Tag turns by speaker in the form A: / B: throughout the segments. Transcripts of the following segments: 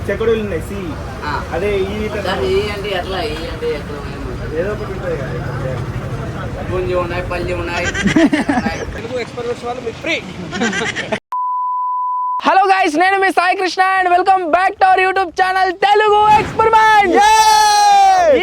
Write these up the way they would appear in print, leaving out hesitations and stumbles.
A: చెక్కడు ఉన్నాయి సి అదే ఈ
B: అంటే ఎట్లా
A: ఏదో ఒకటి ఉంటుంది కదా.
B: గుంజి ఉన్నాయి, పల్లి ఉన్నాయి.
A: తెలుగు ఎక్స్పర్ట్స్ వాళ్ళు మీకు ఫ్రీ.
C: హలో గైస్, నేను మీ Sai Krishna and welcome back to our YouTube channel Telugu experiment.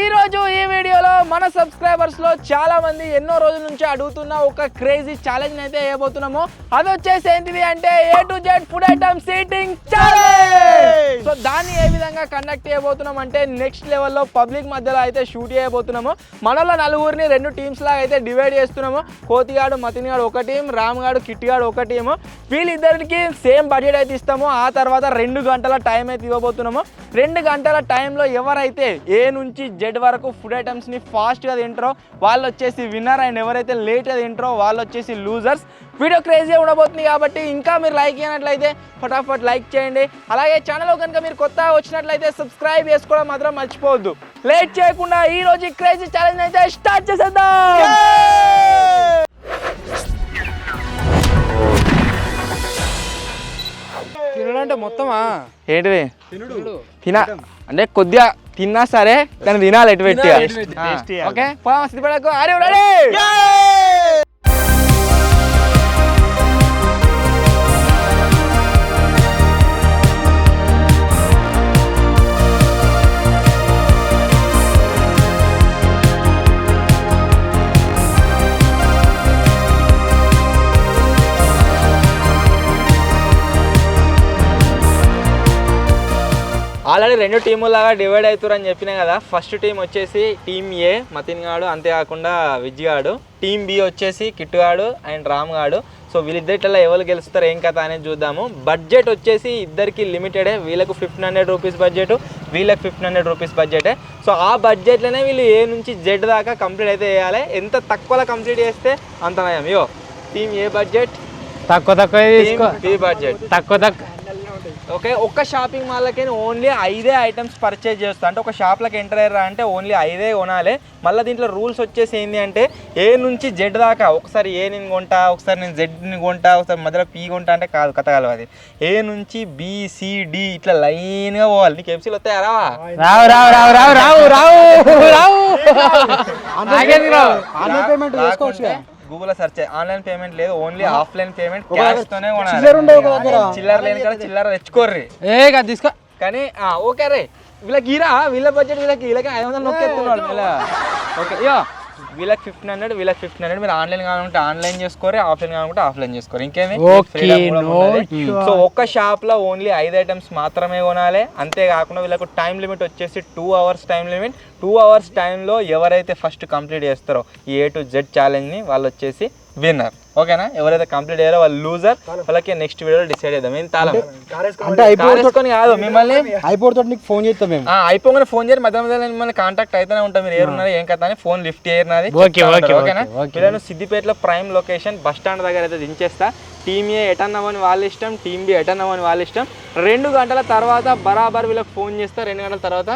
C: ఈ రోజు ఈ వీడియోలో మన సబ్స్క్రైబర్స్ లో చాలా మంది ఎన్నో రోజుల నుంచి అడుగుతున్న ఒక క్రేజీ ఛాలెంజ్ అయితే వేయబోతున్నాము. అది వచ్చేసి ఏంటిది అంటే A to Z food item seating challenge. So దాన్ని ఏ విధంగా కండక్ట్ చేయబోతున్నాం అంటే నెక్స్ట్ లెవెల్లో పబ్లిక్ మధ్యలో అయితే షూట్ చేయబోతున్నాము. మనలో నలుగురిని 2 టీమ్స్ లాగా అయితే డివైడ్ చేస్తున్నాము. కోతిగాడు మతినిగాడు ఒక టీం, రామ్ గాడు కిట్టిగాడు ఒక టీము. వీళ్ళిద్దరికి సేమ్ బడ్జెట్ అయితే ఇస్తాము. ఆ తర్వాత 2 గంటల టైం అయితే ఇవ్వబోతున్నాము. 2 గంటల టైంలో ఎవరైతే A నుంచి Z వరకు ఫుడ్ ఐటమ్స్ని ఫాస్ట్గా తింటారో వాళ్ళు వచ్చేసి విన్నర్, అండ్ ఎవరైతే లేట్గా తింటారో వాళ్ళు వచ్చేసి లూజర్స్. వీడియో క్రేజీగా ఉండబోతుంది కాబట్టి ఇంకా మీరు లైక్ చేయనట్లయితే ఫటాఫట్ లైక్ చేయండి. అలాగే ఛానల్లో కనుక మీరు కొత్తగా వచ్చినట్లయితే సబ్స్క్రైబ్ చేసుకోవడం మాత్రం మర్చిపోవద్దు. లేట్ చేయకుండా ఈ రోజు క్రేజీ ఛాలెంజ్ అయితే స్టార్ట్ చేసేద్దాం.
A: తినడంటే మొత్తమా
C: ఏంటిది తినా అంటే కొద్దిగా తిన్నా సరే దాన్ని తినాలి ఎటు పెట్టి. ఓకే పోదామా సిద్ధిపడకు. ఆడి రెడీ. ఆల్రెడీ 2 టీములాగా డివైడ్ అవుతారని చెప్పినా కదా. ఫస్ట్ టీం వచ్చేసి టీమ్ ఏ మతిన్ గాడు, అంతేకాకుండా విజ్ గాడు. టీమ్ బి వచ్చేసి కిట్టు గాడు అండ్ రామ్ గాడు. సో వీళ్ళిద్దరిలో ఎవరు గెలుస్తారు ఏం కథ అనేది చూద్దాము. బడ్జెట్ వచ్చేసి ఇద్దరికి లిమిటెడే. వీళ్ళకు 1500 రూపీస్ బడ్జెట్, వీళ్ళకి 1500 రూపీస్ బడ్జెటే. సో ఆ బడ్జెట్లోనే వీళ్ళు A నుంచి Z దాకా కంప్లీట్ అయితే చేయాలి. ఎంత తక్కువలో కంప్లీట్ చేస్తే అంత నయం. యో టీమ్ ఏ బడ్జెట్
D: తక్కువ
C: బి బడ్జెట్ తక్కువ. ఓకే, ఒక్క షాపింగ్ మాల్కి ఓన్లీ 5 ఐటమ్స్ పర్చేజ్ చేస్తా. అంటే ఒక షాప్లోకి ఎంటర్ అయ్యారా అంటే ఓన్లీ 5 కొనాలి. మళ్ళీ దీంట్లో రూల్స్ వచ్చేసి ఏంటి అంటే A నుంచి Z దాకా ఒకసారి A నేను కొంటా, ఒకసారి నేను Zని కొంటా, ఒకసారి మధ్యలో P కొంటా అంటే కాదు కథ కలవది. A నుంచి B C D ఇట్లా లైన్గా పోవాలి. నీకు ఎంసీలు వస్తాయా? గూగుల్ సెర్చ్ ఆన్లైన్ పేమెంట్ లేదు, ఓన్లీ ఆఫ్లైన్ పేమెంట్. క్యాష్ తోనే కొనాలి. చిల్లర లేని కదా చిల్లర తెచ్చుకోర్రి
D: తీసుకో.
C: కానీ ఓకే రే వీళ్ళకి వీళ్ళ బడ్జెట్ వీళ్ళకి 500 నొక్కేస్తున్నాడు. ఓకే యో వీళ్ళకి 1500, వీళ్ళకి 1500. మీరు ఆన్లైన్ కావాలంటే ఆన్లైన్ చేసుకోరు, ఆఫ్లైన్ కావాలంటే ఆఫ్లైన్ చేసుకోరు. ఇంకేమి. సో ఒక్క షాప్ లో ఓన్లీ 5 ఐటమ్స్ మాత్రమే కొనాలి. అంతేకాకుండా వీళ్ళకు టైం లిమిట్ వచ్చేసి 2 అవర్స్ టైం లిమిట్. 2 అవర్స్ టైంలో ఎవరైతే ఫస్ట్ కంప్లీట్ చేస్తారో ఈ A to Z ఛాలెంజ్ని వాళ్ళు వచ్చేసి విన్నర్. ఓకేనా? ఎవరైతే కంప్లీట్ అయ్యారో వాళ్ళు లూజర్. వాళ్ళకి నెక్స్ట్ వీడియోలో డిసైడ్ చేద్దాం. ఏం తాళం
D: అంటే అయిపోతుంది
C: కాదు, మిమ్మల్ని
D: అయిపోతుంది నీకు ఫోన్ చేస్తాం మేము.
C: అయిపోగానే ఫోన్ చేయాలి. మధ్య మధ్యలో మిమ్మల్ని కాంటాక్ట్ అయితేనే ఉంటాం. మీరు ఏరున్నారు ఏం కదా అని ఫోన్ లిఫ్ట్ చేయరున్నది. ఓకేనా? వీళ్ళను సిద్దిపేటలో ప్రైమ్ లొకేషన్ బస్ స్టాండ్ దగ్గర అయితే దించేస్తా. టీమ్ ఏ ఎటన్నవని వాళ్ళ ఇష్టం, టీమ్ బి ఎటన్నవని వాళ్ళ ఇష్టం. 2 గంటల తర్వాత బరాబర్ వీళ్ళకి ఫోన్ చేస్తా. 2 గంటల తర్వాత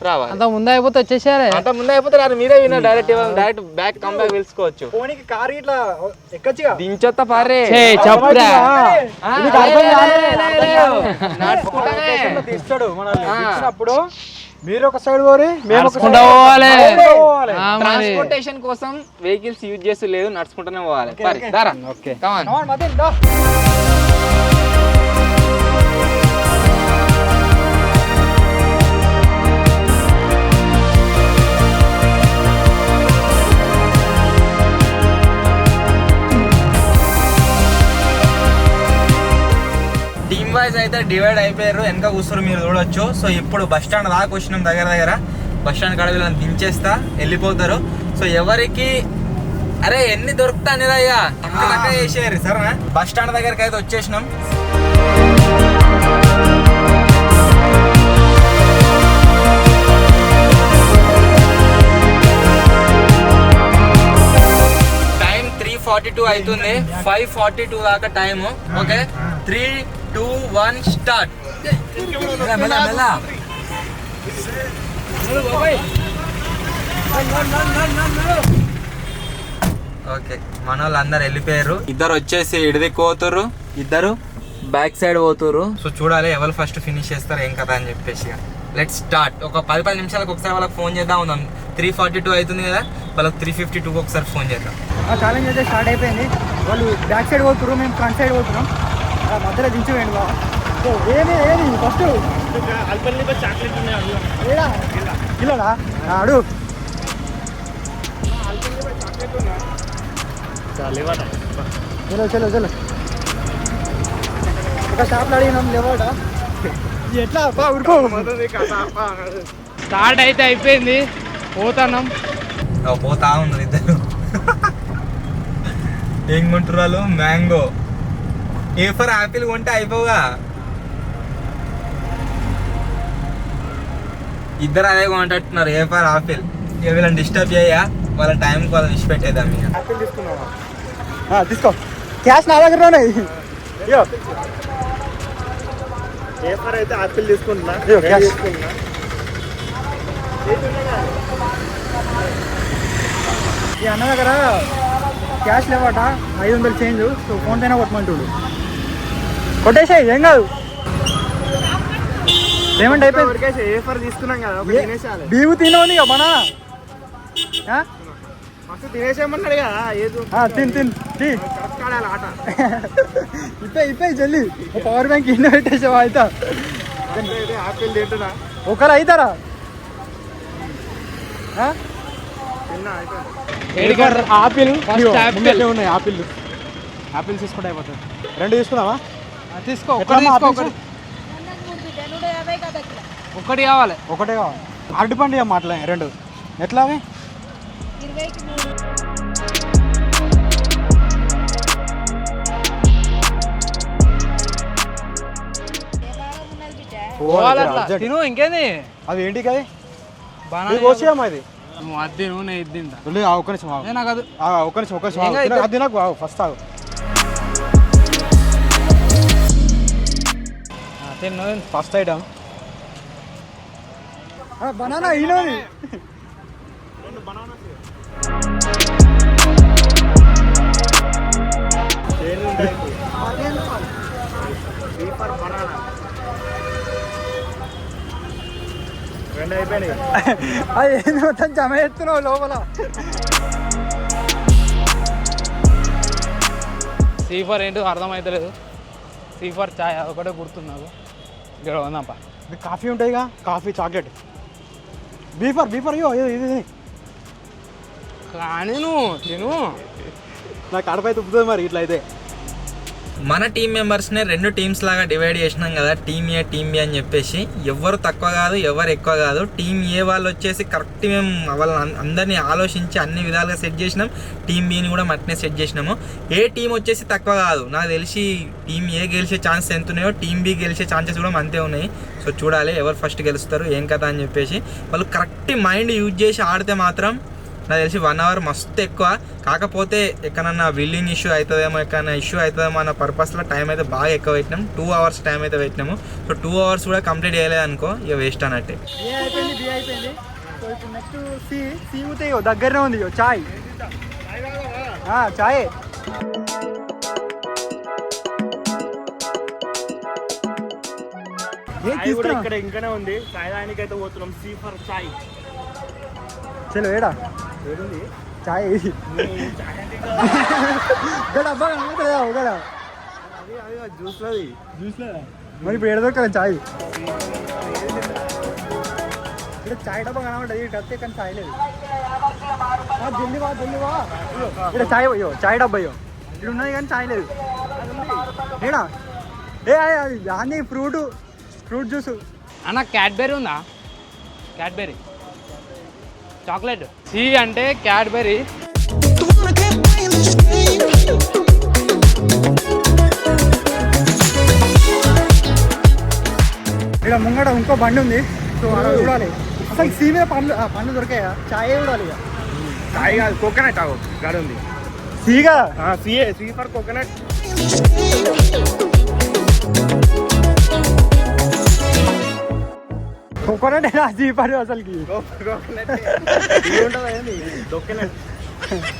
C: రావాలి.
D: అంత ముందే అయిపోతే వచ్చేసారే.
C: అంత ముందే అయిపోతే మీరే విన్నారు. డైరెక్ట్ బ్యాక్ కమ్ బ్యాక్ తెలుసుకోవచ్చు.
A: కార్ ఇట్లా ఎక్కచ్చుగా
C: దించొత్త పారే
D: చెప్పురా
A: తీస్తాడు మనప్పుడు. మీరు ఒక సైడ్ పోరి, మేము ఒక సైడ్
D: పోవాలి.
C: ట్రాన్స్పోర్టేషన్ కోసం వెహికల్స్ యూజ్ చేస్తూ లేదు, నడుచుకుంటూనే పోవాలి.
D: ఓకే
C: టీమ్ వైజ్ అయితే డివైడ్ అయిపోయారు. వెనక కూర్చొని మీరు చూడొచ్చు. సో ఇప్పుడు బస్ స్టాండ్ దాకా వచ్చినాం. దగ్గర బస్ స్టాండ్ కాడ వీళ్ళని దించేస్తా, వెళ్ళిపోతారు. సో ఎవరికి అరే ఎన్ని దొరుకుతా అనేదయ్యా తక్కువ చేసేయారు. సరేనా? బస్ స్టాండ్ దగ్గరికి అయితే వచ్చేసినాం. టైం 3:42 అవుతుంది. 5:42 దాకా టైము. Okay 3, 2, 1 start. ఓకే మన వాళ్ళు అందరు వెళ్ళిపోయారు. ఇద్దరు వచ్చేసి ఇడిది కోతురు, ఇద్దరు బ్యాక్ సైడ్ పోతురు.
E: సో చూడాలి ఎవరు ఫస్ట్ ఫినిష్ చేస్తారు ఏం కదా అని చెప్పేసి. Let start. ఒక 10 నిమిషాలకు ఒకసారి వాళ్ళకి ఫోన్ చేద్దాం. ఉందాం 3:42 అవుతుంది కదా, వాళ్ళకి 3:52 ఒకసారి ఫోన్ చేద్దాం.
A: ఛాలెంజ్ అయితే స్టార్ట్ అయిపోయింది. వాళ్ళు బ్యాక్ సైడ్ పోతున్నారు, మేము ఫ్రంట్ సైడ్ పోతున్నాం. మధ్యలో దించిపోయింది బాగా. సో ఏమి ఫస్ట్ చాక్లెట్ కిలోనా అడు చలో చలో చలో. ఒక షాప్లో అడిగినాం లేవాట ఎట్లా ఉడుకో.
D: స్టార్ట్ అయితే అయిపోయింది, పోతున్నాం.
E: పోతా ఉన్నారు ఇద్దరు. ఏం కొంటారు వాళ్ళు? మ్యాంగో. ఏ ఫర్ యాపిల్ కొంటే అయిపోగా. ఇద్దరు అదే కొంటున్నారు, ఏ ఫర్ ఆపిల్. ఇక వీళ్ళని డిస్టర్బ్ చేయా, వాళ్ళ టైంకి వాళ్ళని ఇచ్చి పెట్టేద్దాం. ఇక
A: యాపిల్ తీసుకున్నావా? తీసుకో. క్యాష్ నా దగ్గర ఉన్నాయి.
F: పేపర్ అయితే ఆపిల్ తీసుకుంటున్నా.
A: క్యాష్ ఈ అన్న దగ్గర క్యాష్ లేవట, 500 చేంజ్. సో ఫోన్ పైన కొట్టమంటుడు. కొట్టేసాయి, ఏం కాదు. పేమెంట్ అయిపోయింది.
F: పేపర్ తీసుకున్నాం కదా,
A: బీవు తినవుంది ఇక మన
F: మస్తు తినేసేయమన్నాడు కదా. ఏదో
A: తిని
F: ఆట
A: ఇప్పే జల్లి. పవర్ బ్యాంక్ ఇన్న పెట్టేసావా? అయితే
F: ఆపిల్ తింటున్నా.
A: ఒకరు అవుతారా?
F: తిన్నా అయిపోయింది.
A: ఆపిల్
D: ఉన్నాయి
A: ఆపిల్ తీసుకుంటే అయిపోతుంది. 2 తీసుకుందామా?
D: తీసుకో, ఒకటి కావాలి.
A: ఒకటే కావాలి. అరటిపండు మాట్లా 2 ఎట్లా అవి?
D: తిను, ఇంకేంది?
A: అవి ఏంటి కదా?
D: బాగా
A: కోసేయమ్మా ఇది.
D: నువ్వు అది తిను, నేను ఇది తింటా.
A: ఒక్క నిమిషం ఆగు.
D: నాకు అది
A: ఒక్క నిమిషం అది నాకు ఫస్ట్ ఆగు.
D: తిను.
A: First item banana. ఈనోది
F: పేపర్ బనానా 2 అయిపోయినాయి.
A: అది ఏంది మొత్తం జమ ఎత్తున్నావు లోపల.
D: సీఫర్ ఏంటో అర్థమవుతలేదు. సీఫర్ చాయ్ ఒకటే గుర్తున్నావు. ఇక్కడ ఉందాంపా.
A: కాఫీ ఉంటాయిగా, కాఫీ చాక్లెట్. బీఫర్ ఇది
D: కానీ నువ్వు తిను.
A: నాకు కడపైతే ఉప్పుతుంది మరి ఇట్లా అయితే.
E: మన టీం మెంబర్స్ని 2 టీమ్స్ లాగా డివైడ్ చేసినాం కదా, టీమ్ ఏ టీమ్ బి అని చెప్పేసి. ఎవరు తక్కువ కాదు, ఎవరు ఎక్కువ కాదు. టీమ్ ఏ వాళ్ళు వచ్చేసి కరెక్ట్ మేము వాళ్ళని అందరినీ ఆలోచించి అన్ని విధాలుగా సెట్ చేసినాం. టీమ్ బిని కూడా మట్నే సెట్ చేసినాము. ఏ టీం వచ్చేసి తక్కువ కాదు. నాకు తెలిసి టీమ్ ఏ గెలిచే ఛాన్సెస్ ఎంత ఉన్నాయో టీమ్ బి గెలిచే ఛాన్సెస్ కూడా అంతే ఉన్నాయి. సో చూడాలి ఎవరు ఫస్ట్ గెలుస్తారు ఏం కదా అని చెప్పేసి. వాళ్ళు కరెక్ట్ మైండ్ యూజ్ చేసి ఆడితే మాత్రం నాకు తెలిసి 1 అవర్ మస్తు ఎక్కువ. కాకపోతే ఎక్కడన్నా బిల్డింగ్ ఇష్యూ అవుతుందేమో, ఎక్కడన్నా ఇష్యూ అవుతుందేమో అన్న పర్పస్లో టైం అయితే బాగా ఎక్కువ పెట్టినాం. 2 అవర్స్ టైం అయితే పెట్టినాము. సో 2 అవర్స్ కూడా కంప్లీట్ చేయలేదు అనుకో, ఇక వేస్ట్ అన్నట్టే.
A: ఏ అయిపోయింది, బి అయిపోయింది. సో ఇప్పుడు నెక్స్ట్ సి ఊతే దగ్గరనే ఉంది చాయ్. చాయ్
F: ఇక్కడ ఇంకానే ఉంది. చాయ్ దానికి అయితే పోతున్నాం. సీఫర్ చాయ్.
A: చలో ఏడా చాయ్ డబ్బా కదా జ్యూస్లో మరి ఇప్పుడు ఏడ దొరకదా చాయ్? ఇక్కడ చాయ్ డబ్బా కనబడ్డది ఇటు కానీ చాయ్ లేదు. జల్దీ వా ఇక్కడ చాయ్ అయ్యో, చాయ్ డబ్బా అయ్యో ఇక్కడ ఉన్నది కానీ చాయ్ లేదు. ఏడా అది దాన్ని ఫ్రూట్ జ్యూస్
D: అన్న. క్యాడ్బెరీ ఉందా? Cadbury chocolate. సి అంటే క్యాడ్బెరీ.
A: ఇక్కడ ముంగడ ఇంకో బండి ఉంది. సో అలా చూడాలి. అసలు సీ మీద పండ్లు దొరికాయా? చాయ్ చూడాలి. ఇక
F: చాయ్ కాదు, కోకోనట్ గాడి ఉంది.
A: సీగా
F: సి ఫర్ కోకోనట్.
A: కోకోనట్ జీపాడు అసలుకి.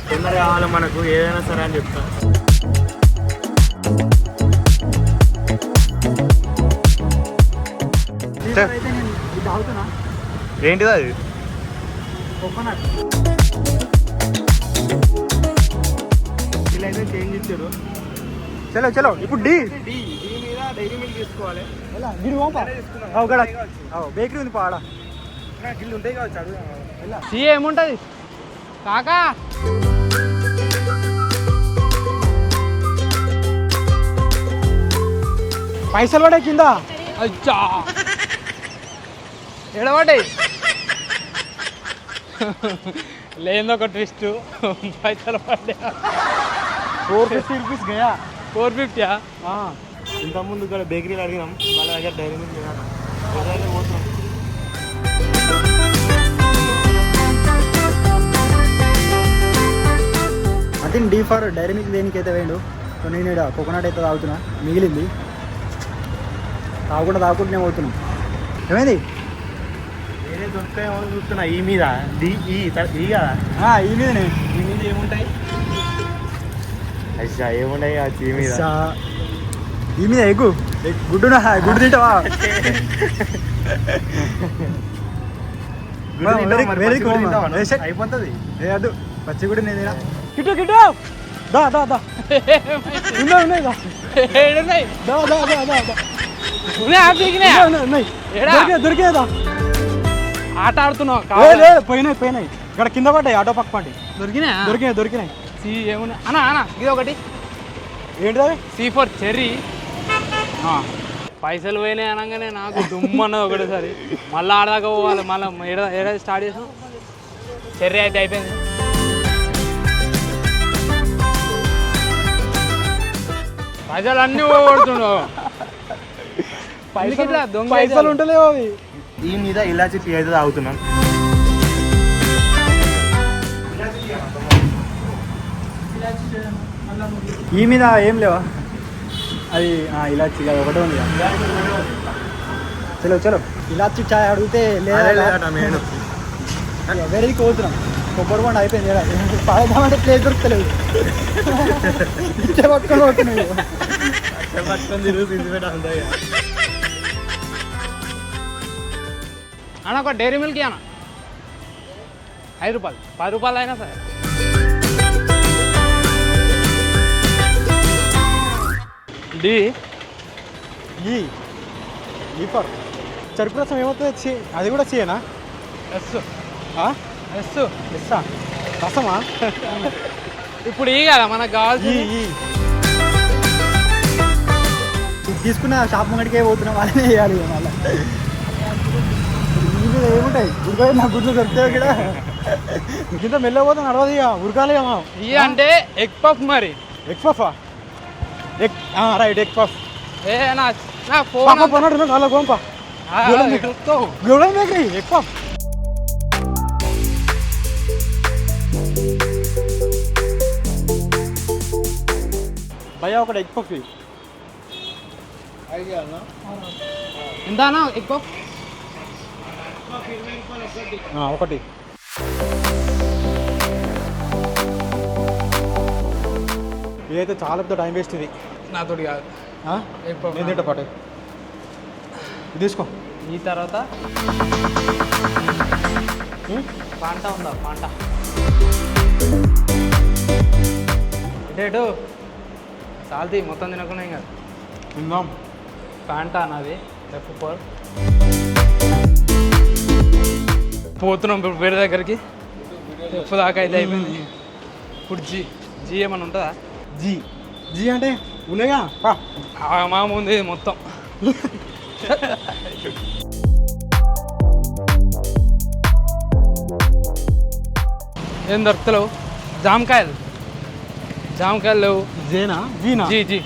F: తొందర కావాలి మనకు ఏదైనా సరే అని చెప్తా.
A: అయితే నేను ఇది తాగుతున్నా
F: ఏంటిది అది?
A: కోకోనట్.
F: వీళ్ళైతే చేంజ్ ఇచ్చారు.
A: చలో చలో ఇప్పుడు డి
F: దీని మీద డైరీ మిల్క్ తీసుకోవాలి.
A: ఎలా గిడి పోంపా బేకరీ ఉంది పాడ
F: గిల్లు ఉంటాయి కావచ్చు అడుగు.
C: సీఏ ఏముంటుంది కాకా?
A: పైసలు పడే కింద
C: అచ్చా ఎడబడ్డాయి లేదొక ట్విస్ట్ పైసలు పడ్డా
A: 450 రూపీస్ గయా
C: 450.
F: ఇంతకుముందు ఇక్కడ బేకరీలు అడిగినాం, వాళ్ళ దగ్గర డైరీ మిల్క్ తినాలి. ఏదైనా పోతున్నాం.
A: అంటే డీ ఫర్ డైరీ మిల్క్ దేనికి అయితే వేయండు. సో నేను ఇక్కడ కోకోనట్ అయితే తాగుతున్నా, మిగిలింది తాగుకుంటూ నేను పోతున్నాం. ఏమైంది?
F: వేరే దొరుకుతాయేమో చూస్తున్నా. ఈ మీద ఈ కదా,
A: ఈ మీదనే
F: ఈ మీద ఏముంటాయి? అచ్చా ఏముంటాయి ఈ మీద?
A: ఈ మీద ఎగ్గు గుడ్డునా గుడ్డు తింటావా?
F: అయిపోతుంది.
A: ఏ అదు పచ్చి గుడి నేను తినా. కిట్టు కిట్టు దా దా దా ఉన్నాయి దా
C: ఏడున్నాయి
A: దా దా దా దా దా
C: ఉన్నాయి.
A: దొరికేదా?
C: ఆట ఆడుతున్నావు
A: పోయినాయి ఇక్కడ కింద పడ్డాయి, ఆటో పక్క పడ్డాయి. దొరికినాయి
C: సి ఏమున్నా అన్నా అన్నా ఇది ఒకటి
A: ఏంటిది అవి?
C: C4 cherry. పైసలు పోయినాయి అనగానే నాకు దుమ్ము అన్నది ఒకటేసారి. మళ్ళీ ఆడదాకా పోవాలి. మళ్ళీ ఏడా స్టార్ట్ చేసాం. చెర్రీ అయితే అయిపోయింది. పైసలు అన్నీ పోగొడుతున్నావు. ఇట్లా దొంగ
A: పైసలు ఉంటలేవు అవి.
F: ఈ మీద ఇలాచి టీ అయితే తాగుతున్నాం.
A: ఈ మీద ఏం లేవా? అది ఇలాచి కాదు, ఒకటే ఉంది. చలో చలో ఇలాచి చాయ్ అడిగితే లేదా వేరేది కోతున్నాం. కొబ్బరి బొండ అయిపోయింది. పాడదామంటే ప్లేస్ దొరుకుతలేవు. ఇచ్చే పట్టుకొని పోతున్నాయి.
C: అన్న ఒక డైరీ మిల్క్ అన్న 5 రూపాయలు 10 రూపాయలు అయినా సరే. డి
A: ఫర్ చెరుకు రసం ఏమవుతుంది? అది కూడా చేయనా?
C: ఎస్ ఎస్
A: ఎస్సా రసమా?
C: ఇప్పుడు ఈ కదా మనకు కావాల్సి.
A: తీసుకున్న షాప్ ముంగడికే పోతున్నాం, వాళ్ళనే వేయాలి. మళ్ళీ ఈ మీద ఏముంటాయి? ఉరకాయ నా గుడ్లు దొరుకుతాయి ఇక్కడ. కింద మెల్లపోతే నడవదు ఇక, ఉరకాలి.
C: ఈ అంటే ఎగ్ పఫ్. మరి
A: ఎగ్ పఫా? Right egg puff.
C: ఏ నా ఫోన్
A: అలా గోంపా ఎగ్ పఫ్. భయ్యా ఒకటి ఎగ్ పఫ్.
C: ఎంతనా ఎగ్ పఫ్?
A: ఒకటి. ఇదైతే చాలా పెద్ద టైం వేస్ట్. ఇది
C: నాతోటి కాదు. ఎగ్ పఫ్
A: నేను తింటా పాటే. ఇది తీసుకో.
C: ఈ తర్వాత పాంటా ఉందా? పాంటా డేటు సాల్తీ మొత్తం తినకుండా ఏం కాదు.
A: తిందాం.
C: పాంటా నాది F4. పోతున్నాం ఇప్పుడు వేరే దగ్గరికి. F దాకా అయితే అయిపోయింది. ఇప్పుడు జీ ఏమన్నా ఉంటుందా?
A: జీ అంటే ఉన్నాయా?
C: మా ముందు మొత్తం. ఏం దొరుకుతలేవు? జామకాయలు లేవు.
A: జేనా? జీనా?
C: జీ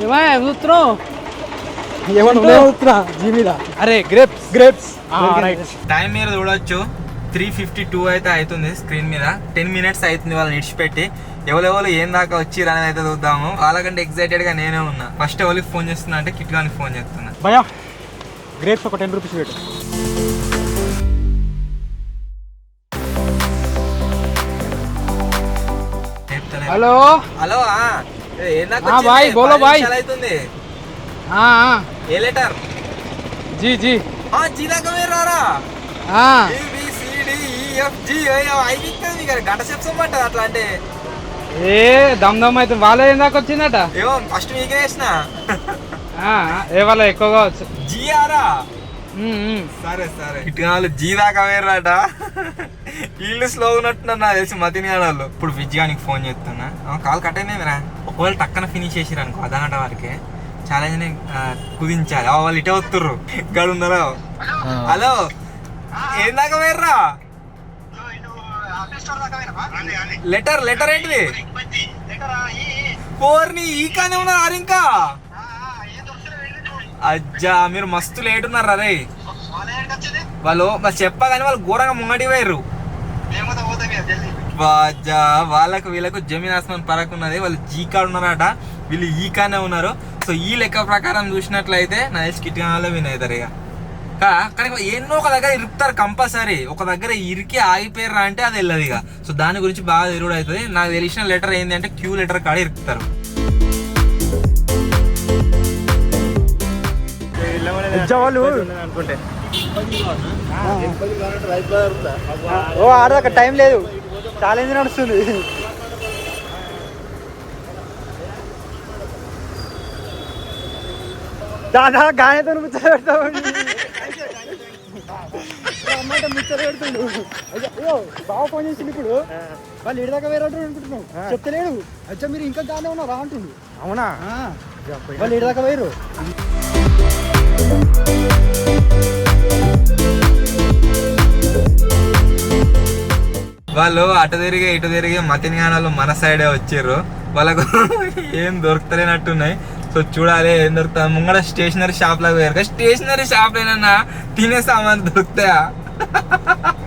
C: ఏమయ్యా చూస్తున్నావు?
A: ఏమన్నా జీ మీద?
C: అరే గ్రేప్స్.
E: టైం మీరు చూడొచ్చు 3:52 అయితే అవుతుంది. స్క్రీన్ మీద 10 minutes అవుతుంది వాళ్ళని ఇడిచిపెట్టి. ఎవరెవరు ఏం దాకా వచ్చిర్రు అనేది అయితే చూద్దాము. వాళ్ళకంటే ఎక్సైటెడ్గా నేనే ఉన్నా. ఫస్ట్ ఎవరికి ఫోన్ చేస్తున్నా అంటే కిట్ గానికి ఫోన్ చేస్తున్నా.
A: భయ్యా గ్రేప్స్ ఒక 10 రూపీస్ పెట్టు.
C: హలో
E: హలో
C: బాయ్ బోలో బాయ్.
E: అవుతుంది.
C: हाँ
E: ఏ లెటర్?
C: जी
E: జీ దాకా వేరారా
C: ఆ,
E: గంట చెప్తామంట అట్లా అంటే
D: ఏ దమ్ దమ్ అయితే వాళ్ళ ఏం దాకా వచ్చిందట.
E: ఏమో ఫస్ట్ మీకే వేసిన
D: ఏ వాళ్ళ ఎక్కువ కావచ్చు.
E: జిఆరా సరే సరే ఇటు జీ దాకా వేరాట. వీళ్ళు స్లో ఉన్నట్టున్నారు నాకు తెలిసి మతిని వాళ్ళు. ఇప్పుడు విజయానికి ఫోన్ చేస్తున్నా, కాల్ కట్ అయిందేమిరా. ఒకవేళ టక్కన ఫినిష్ చేసిరు అనుకో అర్ధగంట వరకే ఛాలెంజ్ ని కుదించాలి. వాళ్ళు ఇటే వస్తుర్రు ఇక్కడ ఉన్నారా. హలో ఏం దాకా వేర్రా? లెటర్ ఏంటిది? పోర్ని ఈ కానీ ఉన్నారు ఇంకా. అజ్జా మీరు మస్తు లేట్ ఉన్నారు అరే. వాళ్ళు చెప్పగానే వాళ్ళు ఘోరంగా ముంగటి పోయారు. వాళ్ళకు వీళ్ళకు జమీన్ ఆస్మాన్ పరకు ఉన్నది. వాళ్ళు జీ కాడ ఉన్నారట, వీళ్ళు ఈ కానే ఉన్నారు. సో ఈ లెక్క ప్రకారం చూసినట్లయితే నా కిటికాలో విన్ అవుతారు ఇక. కానీ ఎన్నో ఒక దగ్గర ఇరుకుతారు కంపల్సరీ. ఒక దగ్గర ఇరికి ఆగిపోయారా అంటే అది వెళ్ళదు ఇక. సో దాని గురించి బాగా తిరుగుడు అవుతుంది. నాకు తెలిసిన లెటర్ ఏంటి అంటే క్యూ లెటర్ కాడ ఇరుకుతారు.
A: వాళ్ళు
F: అనుకుంటే
A: ఓ ఆడదాకా టైం లేదు, ఛాలెంజ్ నడుస్తుంది. దాదా గాయతో ముచ్చట పెడతావు, అమ్మాయి ముచ్చట పెడుతుండు. అయ్యో బాగా ఫోన్ చేసిండు ఇప్పుడు. వాళ్ళు ఏడాక వేరే అనుకుంటున్నావు, చెప్తలేడు. అచ్చా మీరు ఇంకా గానే ఉన్నారా అంటుండు. అవునా? వాళ్ళు ఏడాక వేరు.
E: వాళ్ళు అటు తిరిగి ఇటు తిరిగి మతిని వాళ్ళు మన సైడే వచ్చారు. వాళ్ళకు ఏం దొరుకుతలేనట్టున్నాయి. సో చూడాలి ఏం దొరుకుతుంది. ముంగడ స్టేషనరీ షాప్ లాగా పోయారు. స్టేషనరీ షాప్ ఏమన్నా తినే సామాన్ దొరుకుతాయా?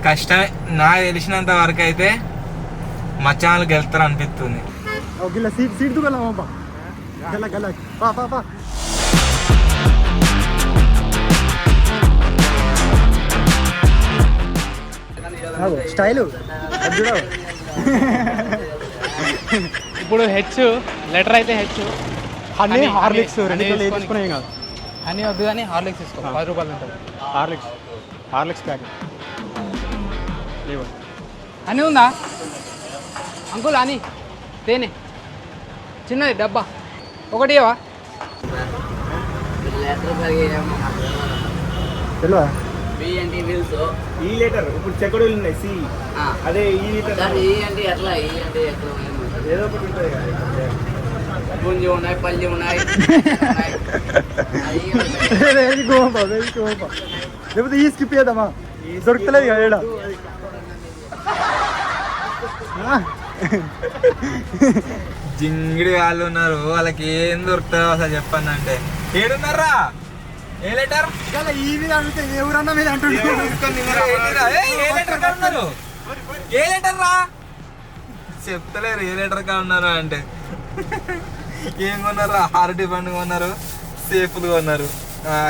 E: కష్టమే. నాకు తెలిసినంత వరకు అయితే మచ్చాలు గెలుస్తారు అనిపిస్తుంది.
A: స్టైలు
D: ఇప్పుడు హెచ్ లెటర్ అయితే హెచ్
A: హనీ హార్లిక్స్ రెండు తీసుకునే కాదు.
D: హనీ వద్దు కానీ హార్లిక్స్ తీసుకో, 10 రూపాయలు ఉంటుంది.
A: హార్లిక్స్ ప్యాకెట్
D: హనీ ఉందా అంకుల్? హనీ తేనె చిన్నది డబ్బా ఒకటి ఇవ్వవా?
A: తెలియదా?
B: బిఎన్టీ వీల్స్
F: ఈ లెటర్ ఇప్పుడు చెక్కడు ఉన్నాయి. సి అదే ఈ లెటర్
B: అంటే ఎట్లా
F: ఏదో ఒకటి ఉంటుంది కదా.
B: గుంజి ఉన్నాయి, పల్లి ఉన్నాయి.
A: లేకపోతే ఈ స్కిప్ చేద్దామా? దొరుకుతలేదు కదా ఏడా.
E: జింగిడి వాళ్ళు ఉన్నారు, వాళ్ళకి ఏం దొరుకుతుందో అసలు చెప్పండి అంటే. ఏడున్నారా? ఏ లెటర్?
A: ఎవరన్నా మీద
E: ఏ లెటర్ రా? చెప్తలేరు ఏ లెటర్ కా ఉన్నారు అంటే. ఏం కొన్నారు? హార్టీ పండు కొన్నారు, సేఫ్లు కొన్నారు.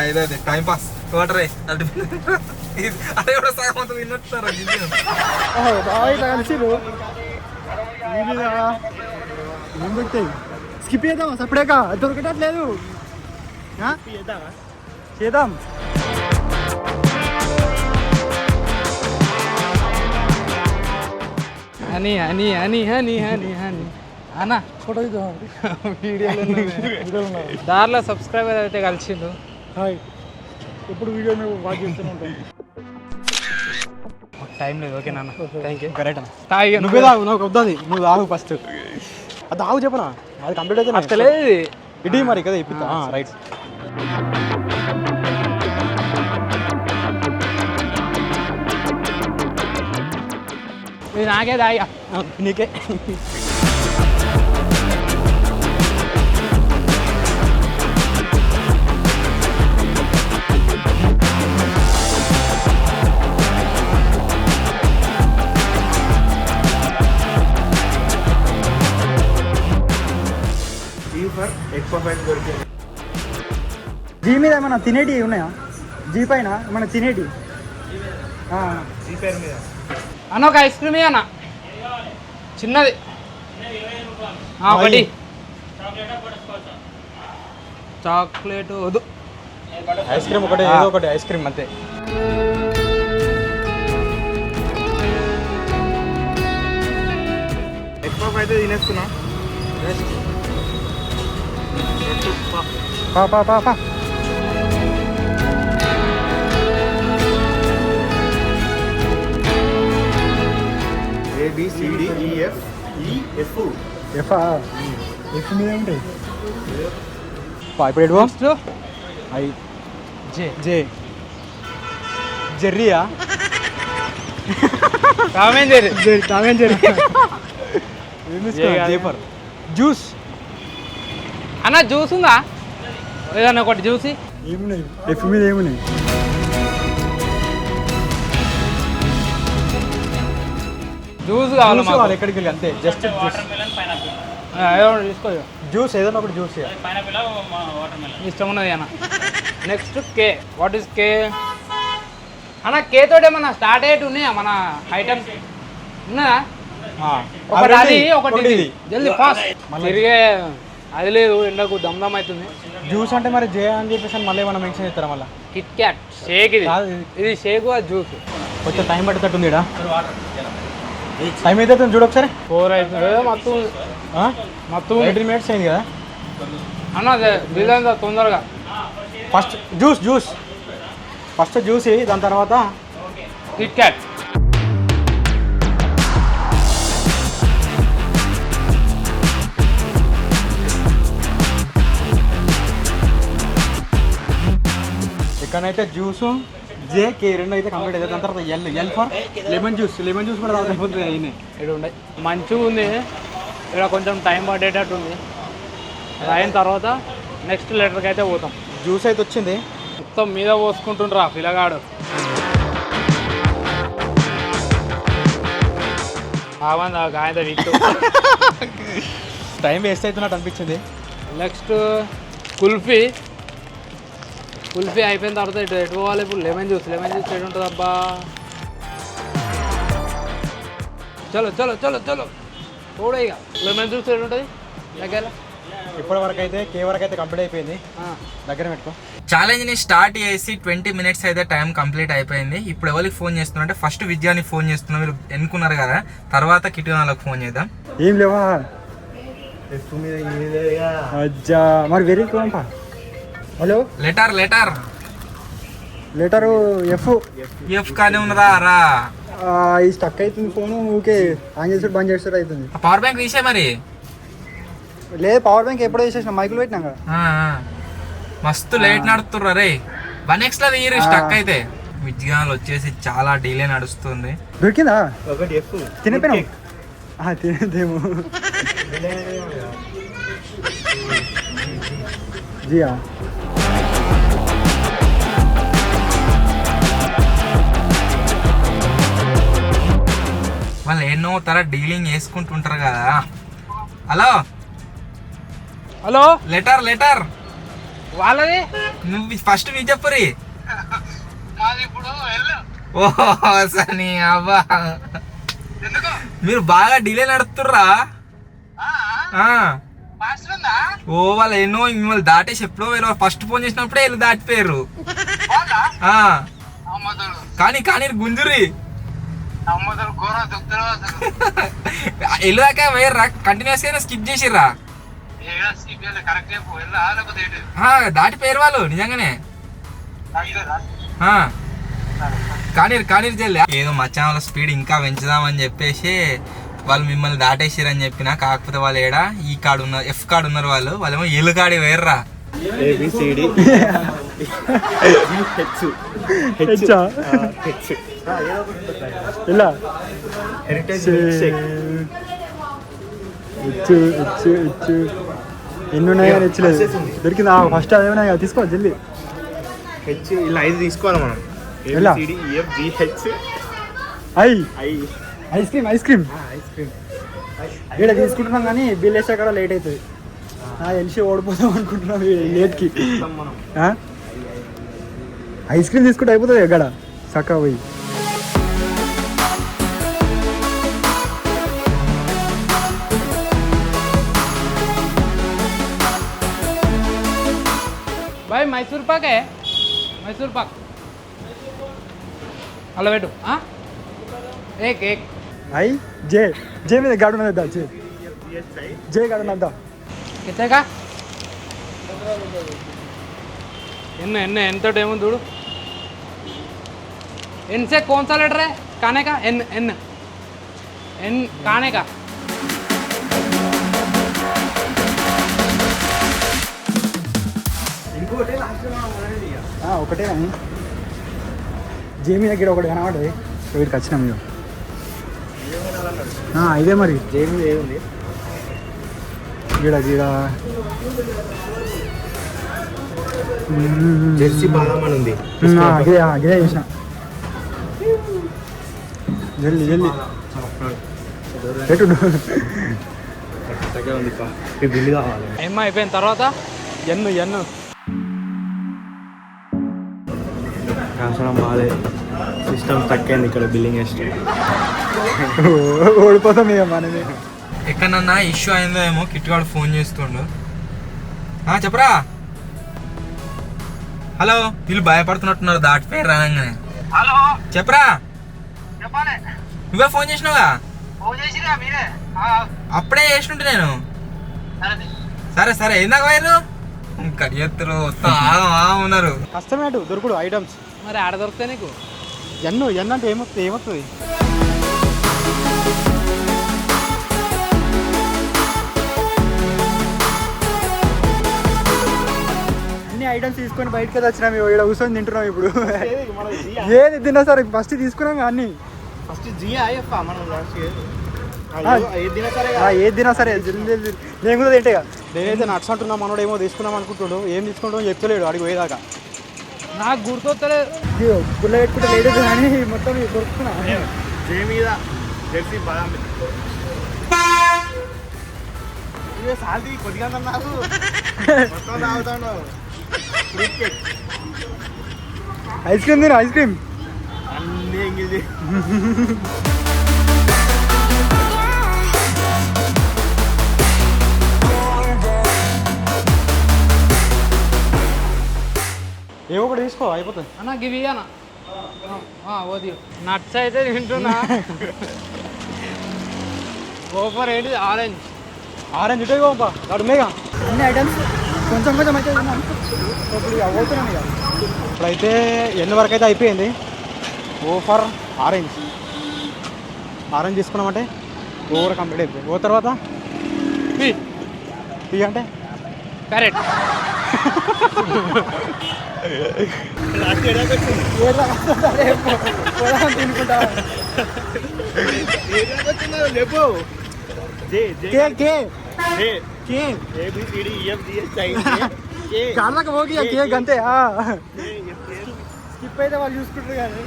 E: ఇదే టైం పాస్ వాటరే అదే కూడా సగం విన్నట్టున్నారు.
A: కలిసి ఏం దొరుకుతాయి? స్కిప్ చేద్దామా? సపరేగా దొరకట్లేదు. చేద్దాం.
D: Honey honey honey honey honey honey అన్న
A: ఫోటో
D: వీడియోలో దారిలో సబ్స్క్రైబర్ అయితే కలిసిండు.
A: హాయ్, ఎప్పుడు వీడియో వాచ్ చేస్తూనే ఉంటాం.
D: టైం లేదు. ఓకే నాన్న, థ్యాంక్ యూ.
A: కరెక్ట్ అన్న.
D: తాగి
A: నువ్వే తాగు, నాకు వద్దు. నువ్వు తాగు ఫస్ట్. అది తాగు చెప్పనా? అది కంప్లీట్ అయితే
D: అత్తలేదు
A: ఇటీ మరి కదా ఇప్పిస్తా. రైట్.
D: ఇది నాకే తాగా.
A: నీకే. జీ మీద ఏమన్నా తినేటివి ఉన్నాయా? జీ పైన ఏమన్నా తినేటివి?
F: జీ పేరు మీద
D: అన్న ఒక ఐస్ క్రీమ్ అన్న చిన్నది ఒకటి. చాక్లెట్ వద్దు.
A: ఐస్ క్రీమ్ ఒకటి ఏదో ఒకటి ఐస్ క్రీమ్ అంతే.
F: ఎక్కువ అయితే తినేస్తున్నా.
A: పా పా పా పా.
F: ABCDEF EF.
A: ఎఫ్ ఎఫ్ మీద ఉంటాయి. ఇప్పుడు ఎటు
D: నెక్స్ట్
A: ఐ
D: జే
A: జే జెర్రీయా
D: కామెంట్ చేయరు.
A: తాగని జెర్రీ జేపర్ జ్యూస్
D: అన్న జ్యూస్ ఉందా ఏదన్నా ఒకటి జ్యూసి
A: ఏమున్నాయి ఎఫ్ మీద ఏమున్నాయి.
D: జ్యూస్ కావాలి మాకు.
A: కావాలి ఎక్కడికి వెళ్ళి అంతే జస్ట్ జ్యూస్.
D: ఏదో ఒకటి తీసుకో
A: జ్యూస్ ఏదైనా ఒకటి జ్యూస్
D: ఇష్టం ఉన్నది అన్న. Next K. వాట్ ఈస్ కే అన్న? కే తోటి ఏమన్నా స్టార్ట్ అయ్యేటి ఉన్నాయా మన ఐటమ్స్ ఉన్నదా? ఒకటి అది ఒకటి ఇది. జల్దీ ఫాస్ట్ తిరిగే అది లేదు, ఎండకు దమ్దమ్ అవుతుంది.
A: జ్యూస్ అంటే మరి జే అని చెప్పేసి మళ్ళీ ఏమైనా మెన్షన్ చేస్తారా మళ్ళీ?
D: కిట్ క్యాట్ షేక్ ఇది. ఇది షేక్ అది జ్యూస్.
A: కొంచెం టైం పట్టేటట్టుంది ఇక్కడ. టైం అయితే చూడు ఒకసారి.
D: 4 అవుతుంది మొత్తం మొత్తం
A: 18 minutes అయింది కదా
D: అన్న. అదే డిజైన్ తొందరగా.
A: ఫస్ట్ జ్యూస్ ఫస్ట్ జ్యూస్ దాని తర్వాత
D: కిట్ క్యాట్.
A: ఇక్కడైతే జ్యూస్ జే కే రెండు అయితే కంప్లీట్ అవుతుంది. దాని తర్వాత ఎల్ ఫర్ లెమన్ జ్యూస్ కూడా తాగిపోతుంది. అయినాయి
D: ఇక్కడ ఉండే మంచిగా ఉంది. ఇక్కడ కొంచెం టైం పడేటట్టు ఉంది. అది అయిన తర్వాత నెక్స్ట్ లెటర్కి అయితే పోతాం.
A: జ్యూస్ అయితే వచ్చింది.
D: మొత్తం మీద పోసుకుంటుండ్రా పిల్లగాడు. బాగుంది ఆ గాయంత వీక్.
A: టైం వేస్ట్ అవుతున్నట్టు అనిపించింది.
D: నెక్స్ట్ కుల్ఫీ. కుల్ఫీ అయిపోయిన తర్వాత ఇటు ఎటు పోవాలి ఇప్పుడు? లెమన్ జ్యూస్ ఎటు ఉంటుంది అబ్బా? చలో చలో చలో చలో చూడ. ఇక లెమన్ జ్యూస్ ఎటు ఉంటుంది దగ్గర?
A: ఇప్పటి వరకు అయితే కే వరకు అయితే కంప్లీట్ అయిపోయింది. దగ్గర పెట్టుకో.
E: ఛాలెంజ్ ని స్టార్ట్ చేసి 20 minutes అయితే టైం కంప్లీట్ అయిపోయింది. ఇప్పుడు ఎవరికి ఫోన్ చేస్తున్నా అంటే ఫస్ట్ విద్యానికి ఫోన్ చేస్తున్నా. మీరు ఎన్నుకున్నారు కదా, తర్వాత కిటినాలకు ఫోన్ చేద్దాం.
A: ఏం లేవా అజ్జా మరి వెరీ పంపా. హలో
E: లెటర్
A: లెటరు
E: ఎఫ్ కానీ ఉన్నదా రా?
A: ఈ స్టక్ అవుతుంది ఫోను. ఊకే ఆన్ చేస్తాడు బంద్ చేస్తాడు అవుతుంది.
E: పవర్ బ్యాంక్ తీసే మరి.
A: లేదు పవర్ బ్యాంక్ ఎప్పుడో చేసేసిన మైకులు పెట్టినాక.
E: మస్తు లేట్ నడుతుర్రా రే. 1x లో తీయరు స్టక్ అయితే. విజ్ఞానాలు వచ్చేసి చాలా డిలే నడుస్తుంది.
A: దొరికిందా?
F: ఒకటి ఎఫ్
A: తినపోయినా తినేదేమో. జియా
E: వాళ్ళు ఎన్నో తర డీలింగ్ వేసుకుంటుంటారు కదా. హలో
D: హలో
E: లెటర్
D: వాళ్ళది
E: నువ్వు ఫస్ట్ మీ చెప్పురి. ఓహో సని అబ్బా, మీరు బాగా డిలే నడుతుర్రా. ఓ వాళ్ళు ఎన్నో మిమ్మల్ని దాటేసి ఎప్పుడో వీళ్ళు ఫస్ట్ ఫోన్ చేసినప్పుడే వీళ్ళు దాటిపోయారు. కానీ గుంజురి వెళ్ళాక వేయర్రా, కంటిన్యూస్ గా స్కిప్ చేసిర్రా. దాటిపోయారు వాళ్ళు నిజంగానే. కానీ చెల్లి ఏదో మచ్చాల స్పీడ్ ఇంకా పెంచుదామని చెప్పేసి వాళ్ళు మిమ్మల్ని దాటేసిరని చెప్పిన. కాకపోతే వాళ్ళు ఏడా ఈ కార్డు ఉన్నారు, ఎఫ్ కార్డు ఉన్నారు. వాళ్ళేమో ఎల్లు కాడి వేర్రా.
F: ABCD
A: ఇలా ఎన్ని ఉన్నాయి కానీ ఇచ్చలేదు. దొరికిందా? ఫస్ట్ అదేమన్నా తీసుకో జల్దీ.
F: హెచ్ ఇలా 5 తీసుకోవాలి మనం.
A: ఎలా?
F: ABCDEFGH
A: ఐస్ క్రీమ్ ఇక్కడ తీసుకుంటున్నాం కానీ బిల్ వేసా కూడా లేట్ అవుతుంది. ఎలిసి ఓడిపోతాం అనుకుంటున్నాం లేట్కి. ఐస్ క్రీమ్ తీసుకుంటే అయిపోతుంది ఎక్కడ చక్కగా పోయి.
D: भाई मैसूर पाक है మైసూర్ పాక్ అలా పెట్టు ఏక్ ఏక్
A: ఐ జే జే మీద గాడు ఉన్నదా జే జే గాడు ఉన్నదా
D: कितने का ఎంత ఏమో చూడు एन से कौन सा लेटर है खाने का एन एन एन खाने का
A: ఒకటే కానీ జే మీద గిడ ఒకటి కనబడ్డది వీడికి వచ్చినాం ఇక ఇదే మరి జే మీద ఏముంది గిడ గిడ
F: జెర్సీ బాదం అని ఉంది
A: గిదే చేసిన జల్లి జల్లి పెట్టు
F: బిల్లు కావాలి
D: ఏం అయిపోయిన తర్వాత ఎన్ను ఎన్ను
F: రాసడం బాగాలే సిస్టమ్ తక్కువైంది ఇక్కడ బిల్లింగ్ హిస్టరీ
A: ఓడిపోతాం ఇక మనమే
E: ఎక్కడన్నా ఇష్యూ అయిందో ఏమో కిట్గాడు ఫోన్ చేస్తుండు చెప్పరా హలో వీళ్ళు భయపడుతున్నట్టున్నారు దాటిపోయి రాగానే
C: హలో
E: చెప్పరా
C: చెప్పాలి
E: నువ్వే ఫోన్ చేసినావుగా
C: ఫోన్ చేసిరా మీరే
E: అప్పుడే చేసినట్టు నేను సరే సరే ఏందాక పోయారు కడియత్తులు ఉన్నారు
A: కష్టమే అటు దొరుకుడు ఐటమ్స్
D: మరి ఆడ దొరుకుతాయి నీకు
A: ఎన్ను ఎన్న అంటే ఏమొస్తుంది అన్ని ఐటమ్స్ తీసుకొని బయటకి వచ్చినాం ఇక్కడ కూర్చొని తింటున్నాం ఇప్పుడు ఏది తిన్నా సరే ఫస్ట్ తీసుకున్నాం అన్ని
F: ఫస్ట్ జీ అయ్యప్ప మనం
A: ఏది తినా సరే నేను కూడా తింటే నేనైతే నట్స్ అంటున్నా మనోడు ఏమో తీసుకున్నాం అనుకుంటున్నాడు ఏం తీసుకుంటామో చెప్తలేడు అడిగి పోయేదాకా
D: నాకు గుర్తొస్తలేదు
A: గుల్ల పెట్టుకుంటే లేదు కానీ మొత్తం దొరుకుతున్నా
F: జే మీద జెర్సీ బాదం సాల్తీ కొద్దిగా నాకు మొత్తం తాగుతాను
A: ఐస్ క్రీమ్ తిను ఐస్ క్రీమ్
F: అన్నీ ఎంగేజ్
A: ఏవో ఒకటి తీసుకో అయిపోతుంది
D: అన్న గివి అన్న ఓది నట్స్ అయితే తింటున్నా ఓఫర్ ఏంటి ఆరెంజ్
A: ఆరెంజ్ ఇటే గోపా వాడు మేగా అన్ని ఐటమ్స్ కొంచెం కొంచెం అయితే తిన్నాం ఇప్పుడు ఇక పోతున్నాం ఇక ఇప్పుడైతే ఎన్ని వరకు అయితే అయిపోయింది ఓఫర్ ఆరెంజ్ ఆరెంజ్ తీసుకున్నామంటే ఓవర్ కంప్లీట్ అయిపోయింది ఓ తర్వాత పీ అంటే
D: కరెక్ట్
A: తినుకుంటా
F: లేపు
A: K K
F: J
A: K
F: A B C D E F G H
A: గాళ్ళకి పోగి కేక్ అంతే స్కిప్ అయితే వాళ్ళు చూసుకుంటారు కానీ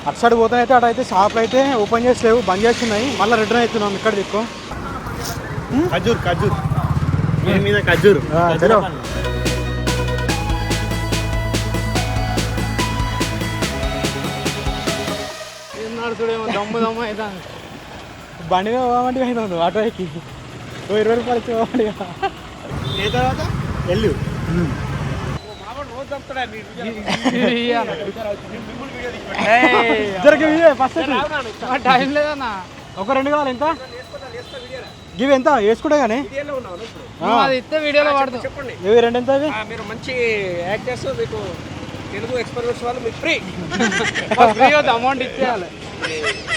A: అటు సైడ్ పోతానైతే అటు అయితే షాప్లు అయితే ఓపెన్ చేసి లేవు బంద్ చేస్తున్నాయి మళ్ళీ రిటర్న్ అవుతున్నాం ఇక్కడ దిక్కు
F: ఖజూర్ ఖజూర్ దీని మీద ఖజూర్
A: చలో
D: ఏం నడుచుడేమో దమ్ము దమ్ము అయితే
A: బండి మీద పోవాలంటే అవుతుంది ఆటో ఎక్కి 20 రూపాయలు ఇచ్చి పోవాలి
F: ఏ తర్వాత ఎల్లు
A: ఫస్ట్
D: టైం లేదన్నా
A: ఒక 2 కావాలి ఎంత గివి ఎంత వేసుకుంటే కానీ
D: అది ఇస్తే వీడియోలో వాడతాం
A: ఇవి 2 ఎంత అవి
C: మీరు మంచి యాక్టర్స్ మీకు తెలుగు ఎక్స్పీరియన్స్ వాళ్ళు మీకు ఫ్రీ
D: ఫ్రీ అమౌంట్ ఇచ్చేయాలి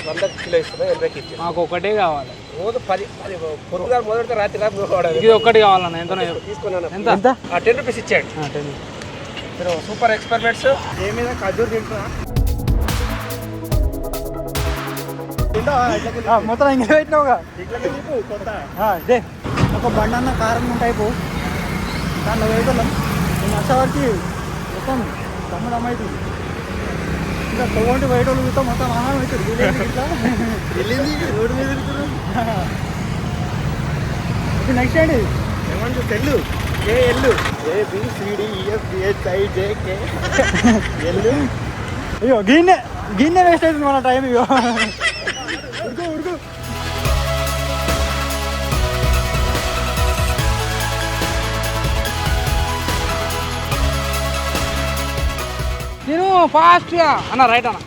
C: 100 కిలో ఇస్తుంది 80కి ఇచ్చి
D: మాకు ఒకటే కావాలి
C: రోజు 10 పొద్దుగా మొదటి రాత్రి
D: ఇది ఒక్కటి కావాలన్న ఎంత
C: తీసుకున్నాను
D: ఎంత
A: ఎంత
C: 10 రూపీస్ ఇచ్చాడు మీరు సూపర్ ఎక్స్పెరిమెంట్స్
F: ఏ మీద ఖజూర్ తింటున్నా
A: మొత్తం ఇంకా పెట్టినావుగా
F: కొత్త
A: అదే ఒక బండి అన్న కారం ఉంటాయి పో దాంట్లో వేయగలం నేను వచ్చేవారికి మొత్తం దమ్ము దమ్మైతుంది ఇంకా తోటి బయట వాళ్ళు చూస్తాం మొత్తం ఆహారం అవుతుంది ఇట్లా
F: వెళ్ళింది రోడ్డు మీద
A: ఇప్పుడు నెక్స్ట్ ఏంటి
F: ఏమంటు తెల్లు ఏ ఎల్లు ఏబిసిడి ఈఎఫ్జిహెచ్ ఐజేకే ఎల్లు
A: అయ్యో గిన్నె వేస్ట్ అవుతుంది మన టైం ఇగో ఉడుకు ఉడుకు
D: ఫాస్ట్గా అన్న రైట్ అన్న.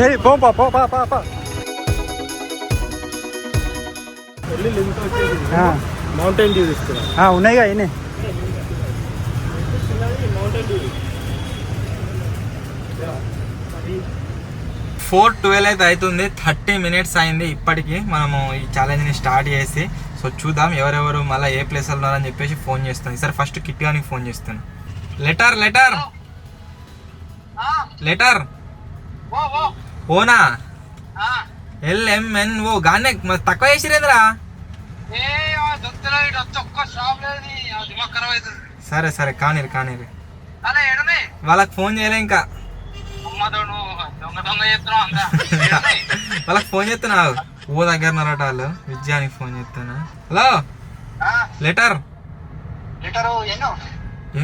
A: ఏయ్ పో పో పో పో పో పో.
F: వెళ్ళి లింక్ వచ్చేసి
A: ఆ,
F: మౌంటైన్ డ్యూ తీసుకురా.
A: ఉన్నాయిగా ఇన్ని.
F: మౌంటైన్ డ్యూ
E: 4:12 అయితే అవుతుంది. 30 minutes అయింది ఇప్పటికి మనము ఈ ఛాలెంజ్ని స్టార్ట్ చేసి. సో చూద్దాం ఎవరెవరు మళ్ళీ ఏ ప్లేస్ ఉన్నారని చెప్పేసి ఫోన్ చేస్తాను. ఈసారి ఫస్ట్ కిట్టి గానికి ఫోన్ చేస్తాను. లెటర్ లెటర్ లెటర్ ఓనా LMNO గానే తక్కువ చేసిరేంద్రా. సరే సరే కానీరు కానీరు. వాళ్ళకి ఫోన్ చేయలే ఇంకా. వాళ్ళకి ఫోన్ చేస్తున్నా ఓ దగ్గర ఉన్నారట వాళ్ళు. విద్యానికి ఫోన్ చేస్తాను. హలో లెటర్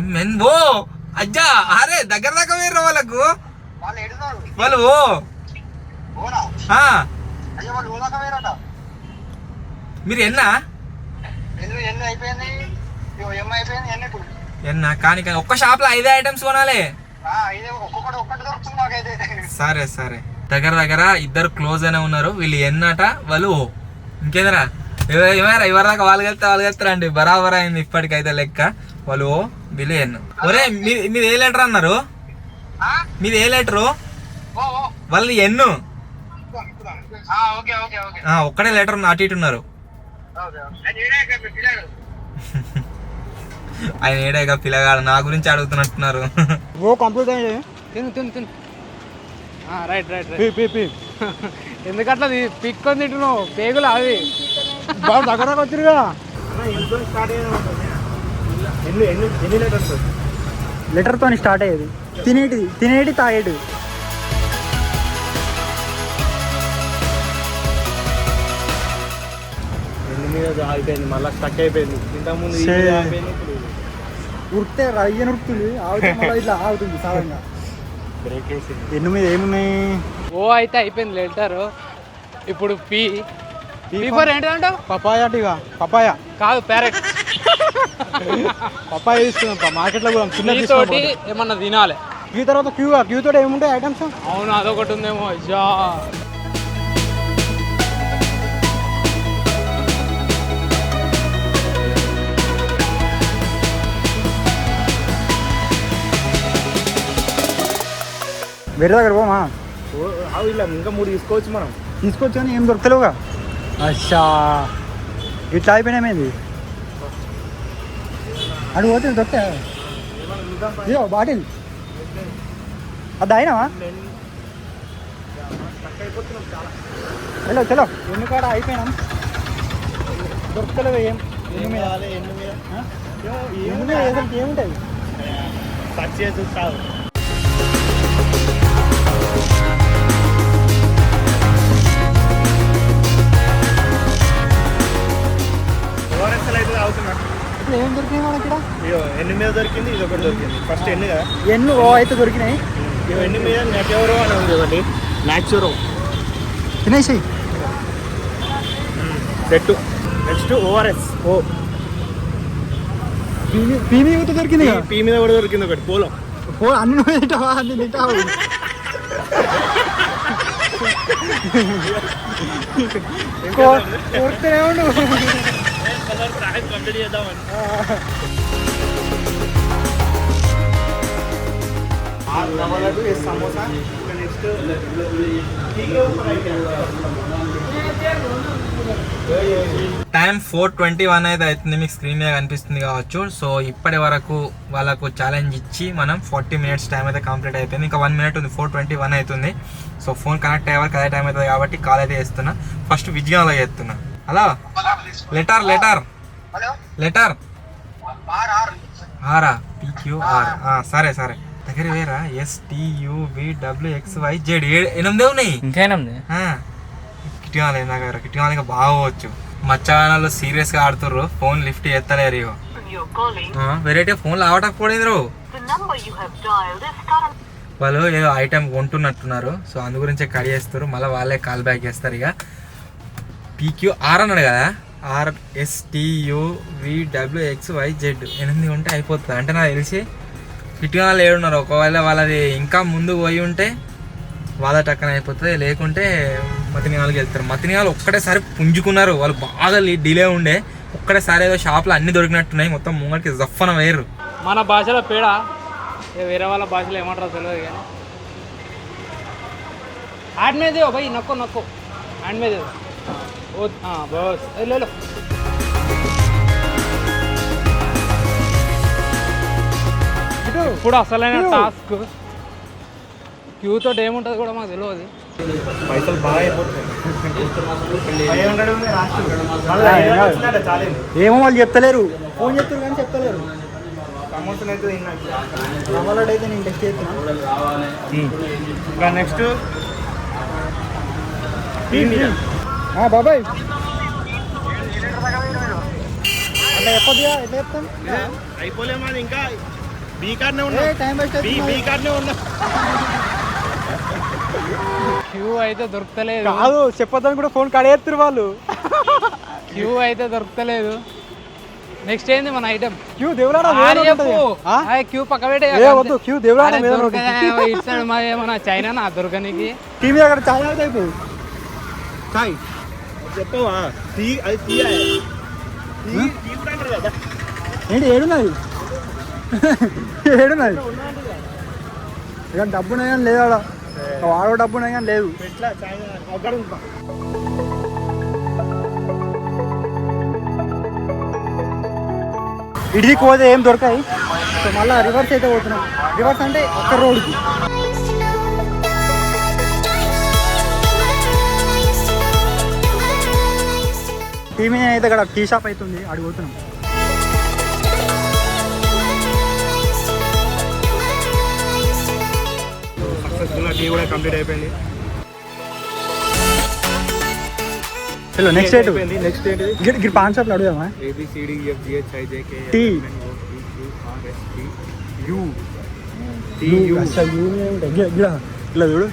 E: MNO అజ్జా అరే దగ్గర దాకా వేరు వాళ్ళకు. వాళ్ళు ఓ మీరు ఎన్నా ఎన్నా కానీ కానీ ఒక్క షాప్ లో 5 ఐటమ్స్ కొనాలి. సరే సరే దగ్గర దగ్గర ఇద్దరు క్లోజ్ అనే ఉన్నారు. వీళ్ళు ఎన్నట వాళ్ళు ఓ. ఇంకేదరా ఏమైనా ఎవరిదాకా వాళ్ళు వెళ్తారా అండి. బరాబర్ అయింది ఇప్పటికైతే లెక్క. వాళ్ళు ఓ వీళ్ళు ఎన్ను. ఒరే మీది ఏ లెటర్ అన్నారు? మీది ఏ లెటరు? వాళ్ళు ఎన్ను. ఒక్కడే లెటర్ అటు ఇటు ఉన్నారు. ఆయన ఏడాక పిల్లగాడు నా గురించి అడుగుతున్నట్టున్నారు.
A: ఓ కంప్లీట్ అయ్యింది.
D: తిను తిను తిను. Right right right. ఎందుకట్లా పిక్కొని తింటున్నావు? పేగులు అవి
A: బాగా దగ్గర దాకా వచ్చిరుగా.
F: ఇంట్లో స్టార్ట్ అయ్యేది ఎన్ని లెటర్స్?
A: లెటర్తో స్టార్ట్ అయ్యేది. తినేటి తాగేటి.
F: ఎన్ని మీద ఆగిపోయింది, మళ్ళీ స్టక్ అయిపోయింది. ఇంతకుముందు ఈ మీద ఆగిపోయింది, ఇప్పుడు
A: ఉరితే రయ్యని ఉరుకుతుంది. ఆగుతుంది ఇట్లా ఆగుతుంది సాధారణంగా.
F: బ్రేక్ వేసింది.
A: ఎన్ను మీద ఏమున్నాయి?
D: ఓ అయితే అయిపోయింది లెటర్. ఇప్పుడు పి ఫర్ ఏంటంటావు?
A: పపాయ టీగా. పపాయ
D: కాదు ప్యారెట్.
A: పపాయ తీసుకున్నాం మార్కెట్లో కూడా. చిన్న
D: తోటి ఏమన్నా తినాలి.
A: క్యూ తర్వాత క్యూ తోటి ఏముంటాయి ఐటమ్స్?
D: అవును అదొకటి ఉందేమో. అయ్యా
A: వేరే దగ్గర పోమా?
F: ఇలా ఇంకా 3 తీసుకోవచ్చు మనం.
A: తీసుకొచ్చు కానీ ఏం దొరకలేవుగా. అచ్చా ఇట్లా అయిపోయినామేది. అడు పోతే దొరికా ఇదో బాటిల్ అది అయినావా? చలో చలో ఎన్ని కాడ అయిపోయినాం. దొరకలేవు ఏం. ఏముంటాయి?
F: సర్చ్ చేసి కాదు. అయితే అవుతున్నా.
A: ఇప్పుడు ఏం దొరికినాయి మనకి ఇక్కడ?
F: ఎన్ని మీద దొరికింది, ఇది ఒకటి దొరికింది. ఫస్ట్ ఎన్ని కదా,
A: ఎన్ని ఓ అయితే దొరికినాయి.
F: ఎన్ని మీద నెటెవరో అని ఉంది ఒకటి, న్యాచురో
A: తినేసి
F: సెట్. నెక్స్ట్ ORS ఓ
A: పీమీ యూత్ దొరికింది.
F: పీ మీద కూడా దొరికింది ఒకటి. పోలో
A: అన్ని నువ్వు తింటావా? అన్ని తింటావు. కోరుతూనే ఉండు.
F: కంప్లీట్ చేద్దామని. సమోసా. నెక్స్ట్
E: టైం 4:21 అయితే అవుతుంది. మీకు స్క్రీన్ మీద కనిపిస్తుంది కావచ్చు. సో ఇప్పటి వరకు వాళ్ళకు ఛాలెంజ్ ఇచ్చి మనం 40 minutes టైం అయితే కంప్లీట్ అయిపోయింది. ఇంకా 1 minute ఉంది. 4:21 అవుతుంది. సో ఫోన్ కనెక్ట్ అయ్యే వరకు అదే టైం అవుతుంది కాబట్టి కాల్ అయితే చేస్తున్నా. ఫస్ట్ విజయంలో చేస్తున్నా. హలో లెటర్ లెటర్ లెటర్ ఆరా PQR. సరే సరే దగ్గర వేరా STUVWXYZ 8 ఉన్నాయి.
D: ఇంకేనా?
E: కిటివాల దగ్గర కిటివాలకి బాగోవచ్చు. మా ఛానల్లో సీరియస్గా ఆడుతుర్రు. ఫోన్ లిఫ్ట్ చేస్తలేరు. ఇగో వెరైటీ ఫోన్లు ఆవటకపోయిండ్రు. వాళ్ళు ఏదో ఐటమ్ కొంటున్నట్టున్నారు. సో అందు గురించే కట్ చేస్తారు. మళ్ళీ వాళ్ళే కాల్ బ్యాక్ చేస్తారు. ఇక PQR అన్నాడు కదా. RSTUVWXYZ 8 ఉంటే అయిపోతుంది. అంటే నాకు తెలిసి ఫిట్గా వాళ్ళు 7 ఉన్నారు. ఒకవేళ వాళ్ళది ఇంకా ముందు పోయి ఉంటే వాళ్ళ టక్కన అయిపోతుంది, లేకుంటే మతినియాలకు వెళ్తారు. మతినియాలు ఒక్కటేసారి పుంజుకున్నారు, వాళ్ళు బాగా డిలే ఉండే. ఒక్కటేసారి ఏదో షాప్లో అన్నీ దొరికినట్టున్నాయి, మొత్తం ముంగడికి జఫ్ఫన వేరు.
D: మన భాషలో పేడ, వేరే వాళ్ళ భాషలో ఏమంటారో తెలియదు కానీ హ్యాండ్ మీద భయ్ నక్కో నక్కో హ్యాండ్ మీద బస్ వెళ్ళు. ఇప్పుడు అసలైన టాస్క్ క్యూ తోటి ఏముంటుంది కూడా మాకు తెలియదు.
F: పైసలు బాగా అయిపోతున్నాయి. 500 ఉంది లాస్ట్.
A: ఏమో వాళ్ళు చెప్తలేరు, ఫోన్ చెప్తారు కానీ చెప్తలేరు.
F: ప్రమోషన్ అయితే తిన్నాక
A: రమలాడ్ అయితే నేను టెస్ట్ చేస్తున్నా.
F: ఇంకా నెక్స్ట్
A: బాబాయ్ అట్లా చెప్పద్దుగా, ఎట్లా చెప్తాం?
F: అయిపోలేమా ఇంకా బీ కార్డ్నే ఉన్నా.
A: టైం వేస్ట్
F: బీ కార్డ్నే ఉన్నా.
D: క్యూ అయితే దొరకలేదు.
A: కాదు చెప్పొద్దని కూడా ఫోన్ కడేస్తారు వాళ్ళు.
D: క్యూ అయితే దొరకలేదు. నెక్స్ట్ ఏంది మన ఐటమ్
A: క్యూ దేవులాడ
D: క్యూ పక్క పెట్టే
A: వద్దు, క్యూ దేవులాడ
D: ఇటు సైడ్ మా ఏమన్నా చైనా నా దొరకనికి
A: టీవీ అక్కడ చాలా అయిపోయి చాయ్
F: చెప్పవా టీ అది టీ టీ కూడా అంటారు కదా.
A: ఏంటి ఏడున్నది ఏడున్నది ఇక డబ్బున్నాయి కానీ లేదు, ఆడ వాడో డబ్బున్నాయి కానీ లేదు.
F: ఎట్లా చాయ్ అక్కడ ఉంటా.
A: ఇడికి పోతే ఏం దొరకాయి. సో మళ్ళీ రివర్స్ అయితే పోతున్నాం. రివర్స్ అంటే అక్కడ రోడ్కి. టీవీ అయితే ఇక్కడ టీ షాప్ అవుతుంది, అడిగిపోతున్నాం.
F: సక్సెస్ఫుల్గా టీ కూడా కంప్లీట్ అయిపోయింది.
A: హలో నెక్స్ట్ ఏంటి?
F: నెక్స్ట్ ఏంటి?
A: గిర్ పాన్ షాప్లో అడుగుదామా?
F: ABCDEFGHIJK
A: టీ ఇలా చూడు.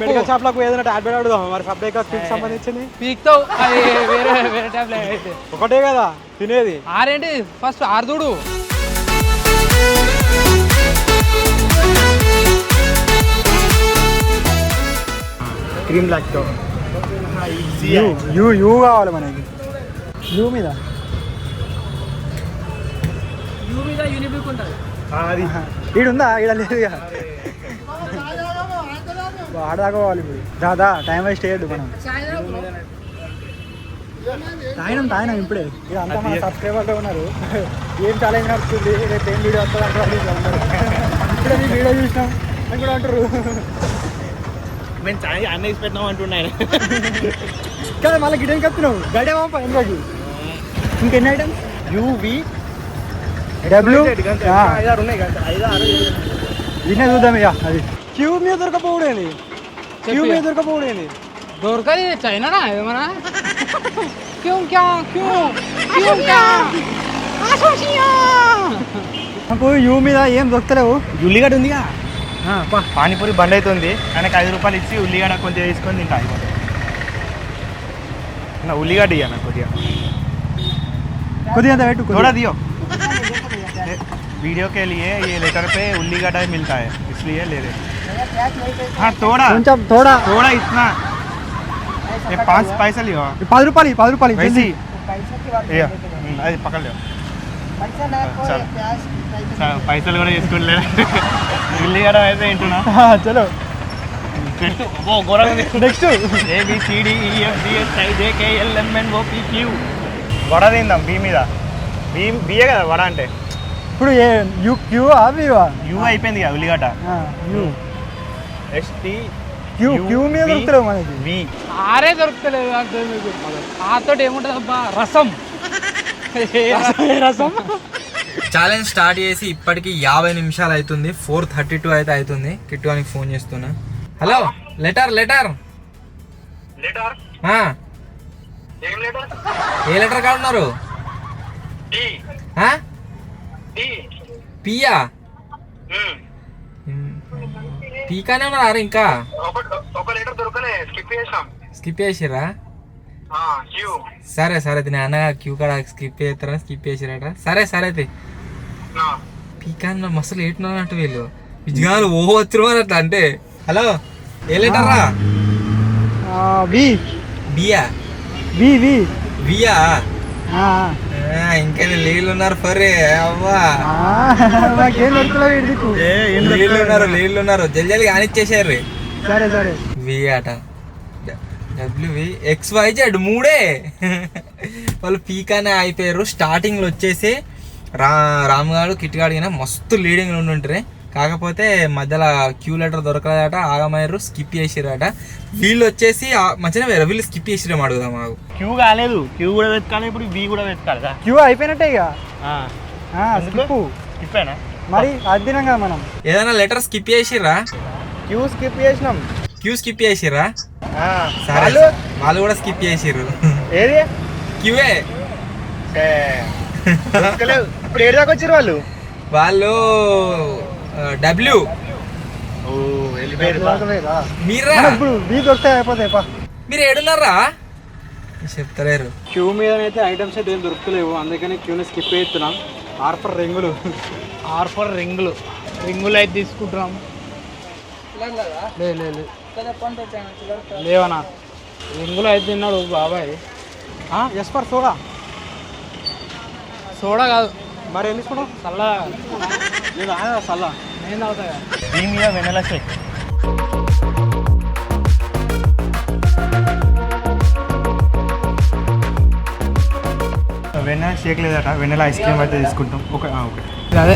A: మెడికల్ షాప్ లకు ఏదైనా టాబ్లెట్ అడుగుదాం. మరి సబ్డేకా స్పీక్ సంబంధించింది
D: పీక్తో అది వేరే వేరే టాబ్లెట్ అయితే
A: ఒకటే కదా తినేది.
D: ఆరేంటి ఫస్ట్ ఆరు చూడు.
F: క్రీమ్ లాక్తో
A: యూ యూ కావాలి మనకి. యూ మీద
F: అది
A: ఈడుందా? ఈడ లేదు ఆడదాకోవాలి ఇప్పుడు. దాదా టైం వేస్ట్ చేయొద్దు మనం. తాగినాం ఇప్పుడే. ఇక అంతా మన సబ్స్క్రైబర్లో ఉన్నారు. ఏం ఛాలెంజ్ నడుస్తుంది, రేపు ఏం వీడియో వస్తుంది అంటారు. ఇప్పుడే మీ వీడియో చూసినాం అని కూడా అంటారు.
F: మేము చాయ్ అన్నీ పెట్టినాం అంటున్నాను
A: కానీ మళ్ళీ గిడెన్ కత్తున్నావు గడే పంప ఎందుకు. ఇంకెన్ని ఐటమ్స్? యూవి డబ్ల్యూ
F: 5-6 ఉన్నాయి కదా. 5-6
A: వినే చూద్దాం ఇక. అది give me the దొరకపోవడేది, give me the దొరకపోవడేది.
D: దొరకది China ఏమన్నా క్యూ క్యా క్యూ క్యూ క్యా
A: నాకు యూ మీద ఏం దొరకలేవు.
F: ఉల్లిగడ్డ ఉందిగా, పానీపూరి బండి అయితే ఉంది. ఆయనకు 5 రూపాయలు ఇచ్చి ఉల్లిగడ్డ కొంచెం తీసుకొని తింటా. అయిపోతుంది. ఉల్లిగడ్డ ఇయ్య నాకు కొద్దిగా
A: కొద్దిగా పెట్టు.
F: थोड़ा दियो वीडियो के लिए ये लेटर पे उल्लीगड्ढा मिलता है इसलिए ले रहे. हाँ थोड़ा
A: కొంచెం थोड़ा
F: थोड़ा इतना ये 5 पैसा लियो.
A: 10 రూపాయలు
F: वैसे ये అది పక్కన లేవు. పైసలు కూడా తీసుకోలే. ఉల్లిగడ్డ అయితే తింటున్నా.
A: చలో
F: పెట్టు. ఓ గోరంగా
A: నెక్స్ట్
F: ABCDEFGHIJKLMNOPQ వడ తిందాం. బీ మీద బియే కదా వడ అంటే.
A: ఇప్పుడు యూ క్యూ అవివా
F: యూ అయిపోయింది కదా ఉల్లిగడ్డ.
A: You
F: ST
A: queue give me the దొరుకుతలేవు మనకి.
F: V
D: ఆరే దొరకలేదు. ఆతోటి ఏముంటుంది అబ్బా రసం
A: రసం.
E: ఛాలెంజ్ స్టార్ట్ చేసి ఇప్పటికి 50 నిమిషాలు అవుతుంది. 4:32 అయితే అవుతుంది. కిట్టు అని ఫోన్ చేస్తున్నా. హలో లెటర్ ఏ లెటర్ కాడున్నారు? పియా పీకానే ఉన్నారు ఇంకా. స్కిప్ చేసిరా? సరే సరే అయితే నేను అన్నగా క్యూ కాడ స్కిప్ చేస్తారని స్కిప్ చేసిరట. సరే సరే అయితే పీకాన్ మస్తు లేట్ ఉన్నట్టు వీళ్ళు విజయాలు ఓహో వచ్చిన అట్లా అంటే. హలో ఏ లెటర్ రా?
A: వి
E: బియా
A: వి వి
E: వియా ఇంకా నీళ్ళు ఉన్నారు ఫరే అవ్వా
A: నాకేం దొరుకుతలేవు వీడి దిక్కు.
E: నీళ్ళు ఉన్నారు జల్జల్లి కానిచ్చేసారు.
A: సరే సరే
E: వి అట డబ్ల్యూవి XYZ మూడే వాళ్ళు పీకానే అయిపోయారు. స్టార్టింగ్ లో వచ్చేసి రామ్ గారు కిట్ గాడిగిన మస్తు లీడింగ్ ఉంటుంటారు. కాకపోతే మధ్యలో క్యూ లెటర్ దొరకలేదట, ఆగమయ్యారు, స్కిప్ చేసిరట. వీళ్ళు వచ్చేసి మంచిగా వేరే వీళ్ళు స్కిప్ చేసిరేమో అడుగుదాం. మాకు
F: క్యూ కాలేదు, క్యూ కూడా వెతకాలి, ఇప్పుడు బి కూడా వెతకాలి.
A: క్యూ అయిపోయినట్టే ఇక
F: స్కిప్ అయినా
A: మరి అది తినాం కదా మనం.
E: ఏదైనా లెటర్ స్కిప్ చేసిర్రా?
F: క్యూ స్కిప్ చేసినాం.
E: క్యూ స్కిప్ చేసిర్రా? సరే వాళ్ళు కూడా స్కిప్ చేసిర్రు.
F: ఏది
E: క్యూఏ
F: ఇప్పుడు ఏడు దాకా వచ్చారు వాళ్ళు.
E: వాళ్ళు డబ్ల్యూ మీరా?
A: ఇప్పుడు వి దొరికితే అయిపోతాయి.
E: మీరు ఏడున్నారా చెప్తలేరు.
A: క్యూ మీద అయితే ఐటమ్స్ అయితే ఏం దొరుకుతలేవు, అందుకని క్యూని స్కిప్ చేస్తున్నాం. ఆర్ఫర్ రింగులు
D: రింగులు అయితే తీసుకుంటున్నాం. లేవనా రింగులు అయితే తిన్నాడు బాబాయ్.
A: Yes for soda.
D: సోడా కాదు
A: మరి ఏం తీసుకున్నావు?
D: చల్లగా
A: నేను చల్ల
D: నేను తాగుతా కదా.
F: దీని మీద వెనెలా షేక్. వెన్నెలా షేక్ లేదట, వెన్నెలా ఐస్ క్రీమ్ అయితే తీసుకుంటాం. ఓకే
D: అదే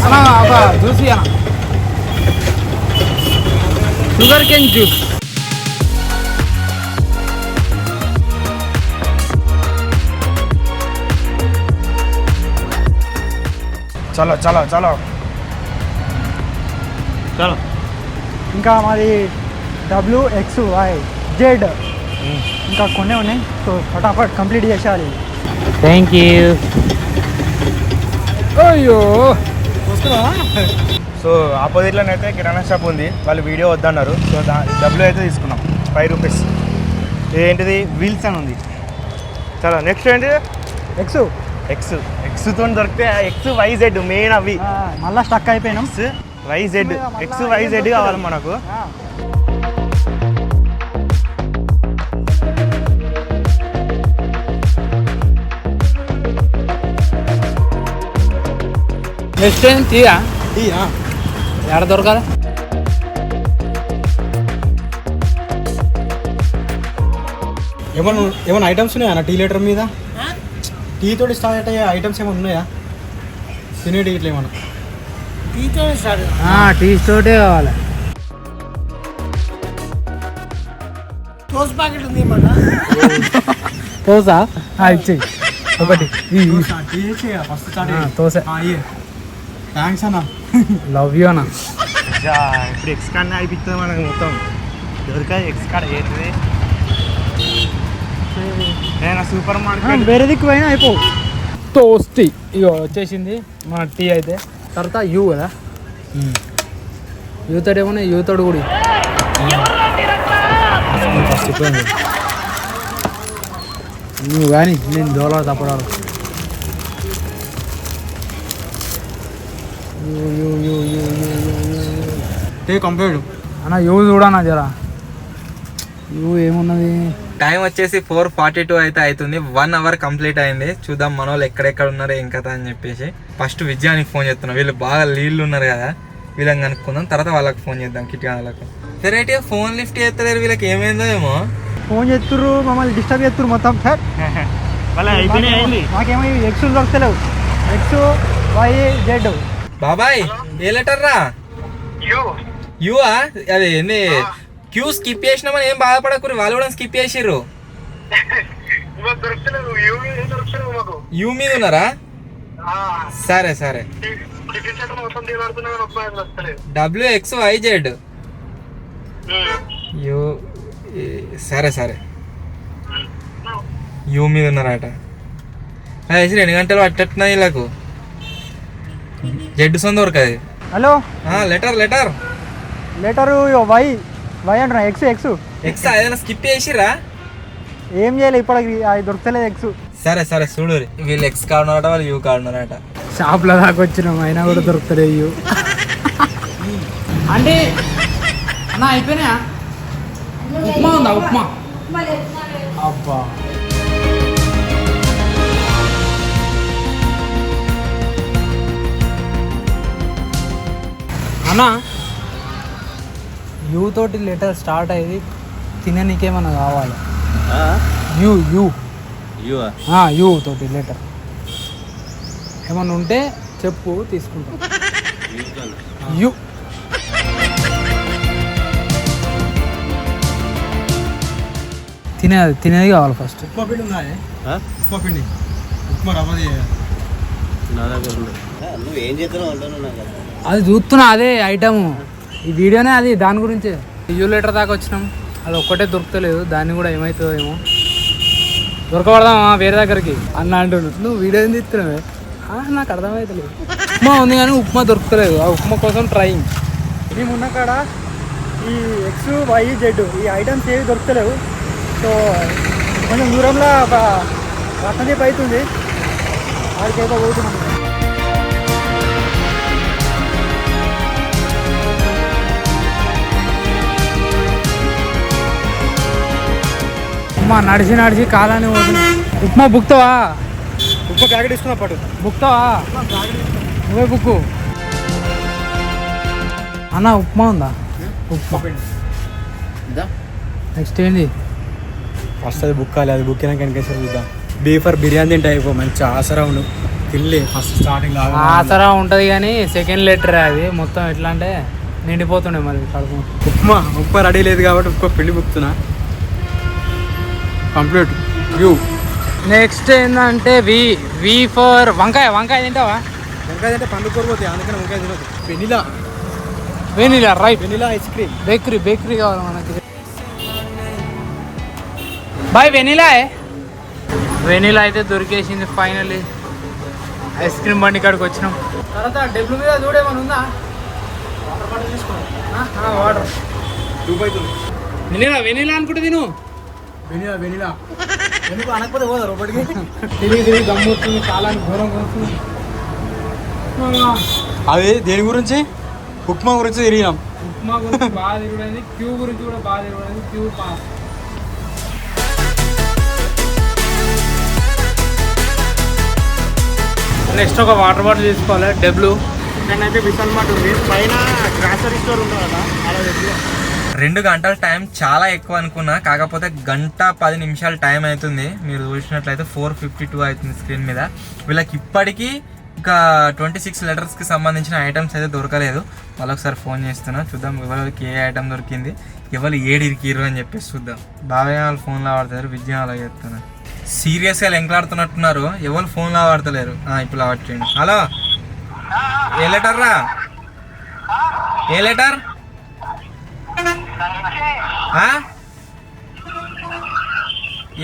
D: అన్న ఒక జ్యూస్ అన్న, షుగర్ కేన్ జ్యూస్.
F: చలో చలో చలో చలో.
A: ఇంకా మాది WXYZ ఇంకా కొన్ని ఉన్నాయి. సో ఫటాఫట్ కంప్లీట్ చేసేయాలి.
D: Thank you. అయ్యో
F: సో ఆపోజిట్లోనైతే కిరాణా షాప్ ఉంది, వాళ్ళు వీడియో వద్దన్నారు. సో డబ్బులు అయితే తీసుకున్నాం, 5 రూపీస్. ఏంటిది వీల్స్ అని ఉంది. చలో నెక్స్ట్ ఏంటిది? ఎక్స్తో దొరికితే XYZ మెయిన్ అవి.
A: మళ్ళీ స్టక్ అయిపోయినాం.
F: XYZ కావాలి మనకు.
D: నెక్స్ట్ ఏం తీయా ఎక్కడ దొరకాలి?
A: ఏమైనా ఐటమ్స్ ఉన్నాయా టీ లీటర్ మీద? టీ తోటి స్టార్ట్ అయ్యే ఐటమ్స్ ఏమైనా ఉన్నాయా? తినేటి ఇట్లా ఏమన్నా
D: టీ తోటే కావాలి. తోసా ఇచ్చేయి ఒకటి. తోస.
A: థ్యాంక్స్ అన్న.
D: లవ్ యూ అన్న.
F: ఇప్పుడు ఎక్స్ కార్డ్ అయిపోతుంది మనకు మొత్తం. దొరికాయి ఎక్స్ కార్డ్ ఏంటిది? నేను సూపర్ మార్కెట్
A: వేరే దిక్కు పోయినా అయిపో.
D: టోస్టీ ఇగో వచ్చేసింది మన టీ అయితే. తర్వాత యూ కదా, యూ తోడు ఏమన్నా, యూ తోడు కూడా నువ్వు కానీ నేను దోలా తప్పడాడు.
A: కంప్లీట్
D: అన్న యూ చూడన్నా జరా. యూ ఏమున్నది?
E: టైం వచ్చేసి 4:42 అయితే అవుతుంది. 1 అవర్ కంప్లీట్ అయింది. చూద్దాం మన వాళ్ళు ఎక్కడెక్కడ ఉన్నారో ఏం కథ అని చెప్పేసి. ఫస్ట్ విజయానికి ఫోన్ చేస్తున్నాం, వీళ్ళు బాగా నీళ్ళు ఉన్నారు కదా, వీళ్ళని కనుక్కుందాం. తర్వాత వాళ్ళకి ఫోన్ చేద్దాం, కిట్ వాళ్ళకు. వెరైటీ ఫోన్ లిఫ్ట్ చేస్తలేరు, వీళ్ళకి ఏమైందో ఏమో.
A: ఫోన్ చేస్తుర్రు, మమ్మల్ని డిస్టర్బ్ చేస్తుర్రు మొత్తం. మాకేమో ఎక్స్ దొరకలేవు. XYZ.
E: బాబాయ్ ఏ లెటర్ రా? యూఆ అదే ఏంది? క్యూ స్కిప్ చేసినామని ఏం బాధపడకూరి, వాళ్ళు కూడా స్కిప్ చేసిర్రు. యూ మీద ఉన్నారా? సరే సరే. WXYZ you. సరే సరే యూ మీద ఉన్నారట. అది 2 గంటలు పట్టట్టున్నా వీళ్ళకు. జెడ్ సొంత దొరకది.
A: హలో
E: లెటరు
A: లెటరు వై అంటున్నా. ఎక్స్
E: ఏదైనా స్కిప్ చేసిరా?
A: ఏం చేయాలి ఇప్పటికి అది దొరకలేదు ఎగ్స్.
E: సరే సరే చూడు, వీళ్ళు ఎక్స్ కాడున్నారట, వాళ్ళు యూ కాడున్నారట.
C: షాప్లో దాకా వచ్చినాం అయినా కూడా దొరుకుతలేవు. అంటే అన్న అయిపోయినాయా? ఉప్మా ఉందా? ఉప్మా అబ్బా అన్న యూ తోటి లెటర్ స్టార్ట్ అయ్యి తిననీకేమన్నా కావాలి? యూ యూ యూ తోటి లెటర్ ఏమన్నా ఉంటే చెప్పు, తీసుకుంటాం. యూ తినేది కావాలి ఫస్ట్.
A: ఉప్మా పిండి ఉందా? ఉప్మా పిండి, ఉప్మా రవ్వది.
B: నువ్వేం చేస్తున్నావు?
C: అది చూస్తున్నా, అదే ఐటమ్ ఈ వీడియోనే అది, దాని గురించే. యూ లెటర్ దాకా వచ్చినాం, అది ఒక్కటే దొరకలేదు. దాన్ని కూడా ఏమవుతుందో ఏమో, దొరకబడదామా వేరే దగ్గరికి అన్న అంటున్నాడు. నువ్వు వీడియో ఏం తీస్తున్నావే? నాకు అర్థమవుతలేదు. ఉప్మా ఉంది కానీ ఉప్మా దొరకలేదు. ఆ ఉప్మా కోసం ట్రైయింగ్.
A: మేము ఉన్న కాడ ఈ ఎక్స్ వై జెడ్ ఈ ఐటమ్స్ ఏవి దొరకలేవు. సో కొంచెం దూరంలో ఒక వర్షదీప్ అవుతుంది, వాడికైతే పోతున్నాం.
C: ఉప్మా నడిచి నడిచి కాలాన్ని పోతుంది. ఉప్మా బుక్తావా?
A: ఉప్మా ప్యాకెట్ ఇస్తున్నా పాటు.
C: బుక్తావా? నువ్వే బుక్కు అన్న. ఉప్మా ఉందా? ఉప్మా నెక్స్ట్ ఏంది?
A: ఫస్ట్ అది బుక్ కాలి, అది బుక్ అయినాక వెనకేసారి చూద్దాం. బీఫర్ బిర్యానీ తింటే అయిపో, మంచి ఆసరా ఉండు. తినలే ఫస్ట్ స్టార్టింగ్
C: ఆసరా ఉంటుంది కానీ సెకండ్ లెటర్ అది మొత్తం ఎట్లా అంటే నిండిపోతుండే మరి కడుపు.
A: ఉప్మా రెడీ లేదు కాబట్టి ఉప్మా పిండి బుక్తున్నా కంప్లీట్. వ్యూ
C: నెక్స్ట్ ఏంటంటే వి ఫర్ వంకాయ. వంకాయ తింటావా?
A: వంకాయ అంటే పండు కోరిపోతాయి, అందుకని వంకాయ తినదు.
C: Vanilla right.
A: Vanilla ice cream.
C: Bakery కావాలి మనకి. బాయ్ వెనీలా అయితే దొరికేసింది ఫైనల్లీ. ఐస్ క్రీమ్ బండి కాడికి వచ్చినాం. తర్వాత డబ్బులు మీద చూడేమని ఉందా? వాటర్ వెనీలా అనుకుంటే తిను.
A: వెనిలా ఎందుకు అనకపోతే పోదా లోపలికి?
C: తిరిగి గమ్ముతుంది, కాలానికి ఘోరం కొడుతుంది.
A: అది దేని గురించి? ఉప్మా గురించి తిరిగినాం.
C: ఉప్మా గురించి బాగా తిరగడానికి, క్యూ గురించి కూడా బాగా తిరగడానికి. Queue pass. నెక్స్ట్ ఒక వాటర్ బాటిల్ తీసుకోవాలి. డబ్ల్యూ
A: అయితే విశాల్ మార్ట్ ఉంది, పైన గ్రాసరీ స్టోర్ ఉంటుంది కదా, అలా చెప్పి
E: 2 గంటల టైం చాలా ఎక్కువ అనుకున్నా, కాకపోతే 1:10 టైం అవుతుంది. మీరు చూసినట్లయితే 4:52 అవుతుంది స్క్రీన్ మీద. వీళ్ళకి ఇప్పటికీ ఇంకా 26 లెటర్స్కి సంబంధించిన ఐటమ్స్ అయితే దొరకలేదు. వాళ్ళొకసారి ఫోన్ చేస్తున్నా, చూద్దాం ఎవరికి ఏ ఐటమ్ దొరికింది, ఎవరు ఏడు ఇరికిర్రు అని చెప్పేసి చూద్దాం. బాబాయ్ వాళ్ళు ఫోన్లో వాడతారు, విజయాలు చెప్తున్నా. సీరియస్గా ఎంకలాడుతున్నట్టున్నారు, ఎవరు ఫోన్లో వాడతలేరు. ఇప్పుడు వాడుతుంది. హలో, ఏ లెటర్ రా? ఏ లెటర్?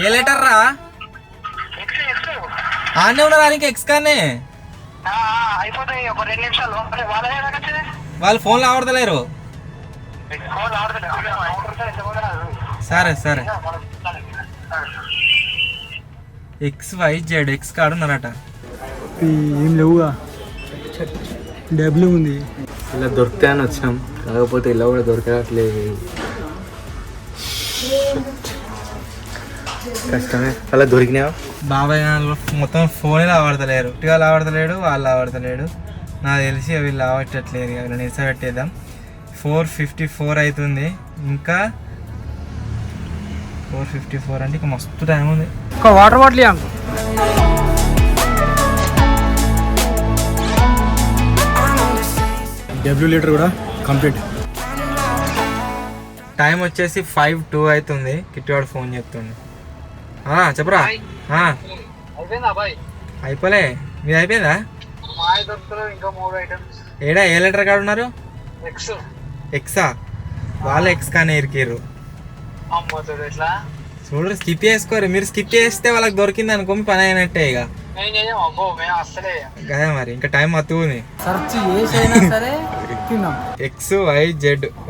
E: ఏ లెటర్ రా? ఆనే ఉన్నారు దానికి ఎక్స్ కానీ వాళ్ళు ఫోన్లో ఆడతలేరు. సరే సరే, XYZ ఎక్స్ కార్డు ఉన్నారట.
A: ఏం లేవుగా, డబ్ల్యూ ఉంది.
B: ఇలా దొరుకుతాయని వచ్చినాం, కాకపోతే ఇలా కూడా దొరకట్లేదు. కష్టమే. అలా దొరికినా
E: బాబాయ్ మొత్తం ఫోన్ ఆడతలేరు, ఇటుగా ఆడతలేడు, వాళ్ళు ఆడతలేడు. నాకు తెలిసి వీళ్ళు ఆడట్లేదు. వీళ్ళు నిస పెట్టేద్దాం. 4:54 అవుతుంది. ఇంకా 4:54 అంటే ఇంకా మస్తు టైం ఉంది.
C: ఒక వాటర్ బాటిల్ ఇవ్వండి.
A: డబ్ల్యూ లీటర్ కూడా కంప్లీట్.
E: టైం వచ్చేసి 5:02 అవుతుంది. కిట్టివాడు ఫోన్ చేస్తుండే. చెప్పరా? అయిపోలే, మీది అయిపోయిందా? ఏడా ఏ లెటర్ కాడు ఉన్నారు? ఎక్సా? వాళ్ళు ఎక్స్ కానీ ఇరికిర్రు. చూడరు, స్కిప్ చేసుకోరు. మీరు స్కిప్ చేస్తే వాళ్ళకి దొరికింది అనుకో, మీ పని అయినట్టే. ఇక కదా మరి, ఇంకా టైం అతువుంది.
C: సర్చ్ చేసైనా సరే
E: XYZ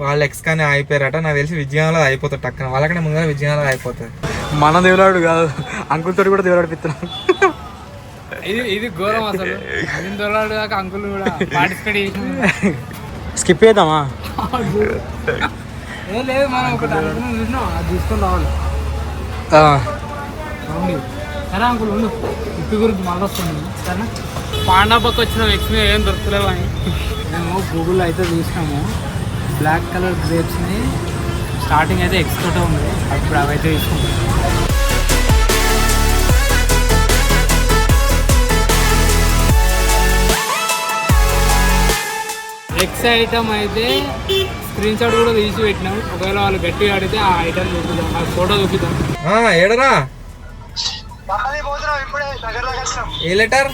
E: వాళ్ళు ఎక్స్ కానీ అయిపోయారట. నాకు తెలిసి విజయంలో అయిపోతుంది టక్కన, వాళ్ళకన్నా ముందర విజయంలో అయిపోతుంది.
A: మన దేవులాడు కాదు, అంకుల్తో కూడా దేవులాడిపిస్తున్నాం.
D: ఇది ఘోరం అసలు. నేను దొరలాడు దాకా అంకుల్ కూడా పార్టిసిపేట్ చేసిన.
A: స్కిప్ చేద్దామా?
D: ఏం లేదు, మనం ఒకటి అనుకున్నాం, చూసినాం, అది తీసుకొని రావాలి. సరే అంకుల్ ఉండు, ఇప్పి గురించి మళ్ళీ వస్తుంది. సరేనా? పాండాపక్క వచ్చిన ఎక్స్ మీద ఏం దొరుకుతలేవు అని మేము గూగుల్లో అయితే చూసినాము. బ్లాక్ కలర్ గ్రేప్స్ని స్టార్టింగ్ అయితే ఎక్స్ తోటే ఉంది, అప్పుడు అవైతే తీసుకుంటాం. ఎక్స్ ఐటమ్ అయితే స్క్రీన్ షాట్ కూడా తీసి పెట్టినాం. ఒకవేళ వాళ్ళు గట్టిగా ఆడితే ఆ ఐటమ్ చూపిద్దాం, ఆ ఫోటో చూపిద్దాం.
E: ఏడరా ఏ లెటర్?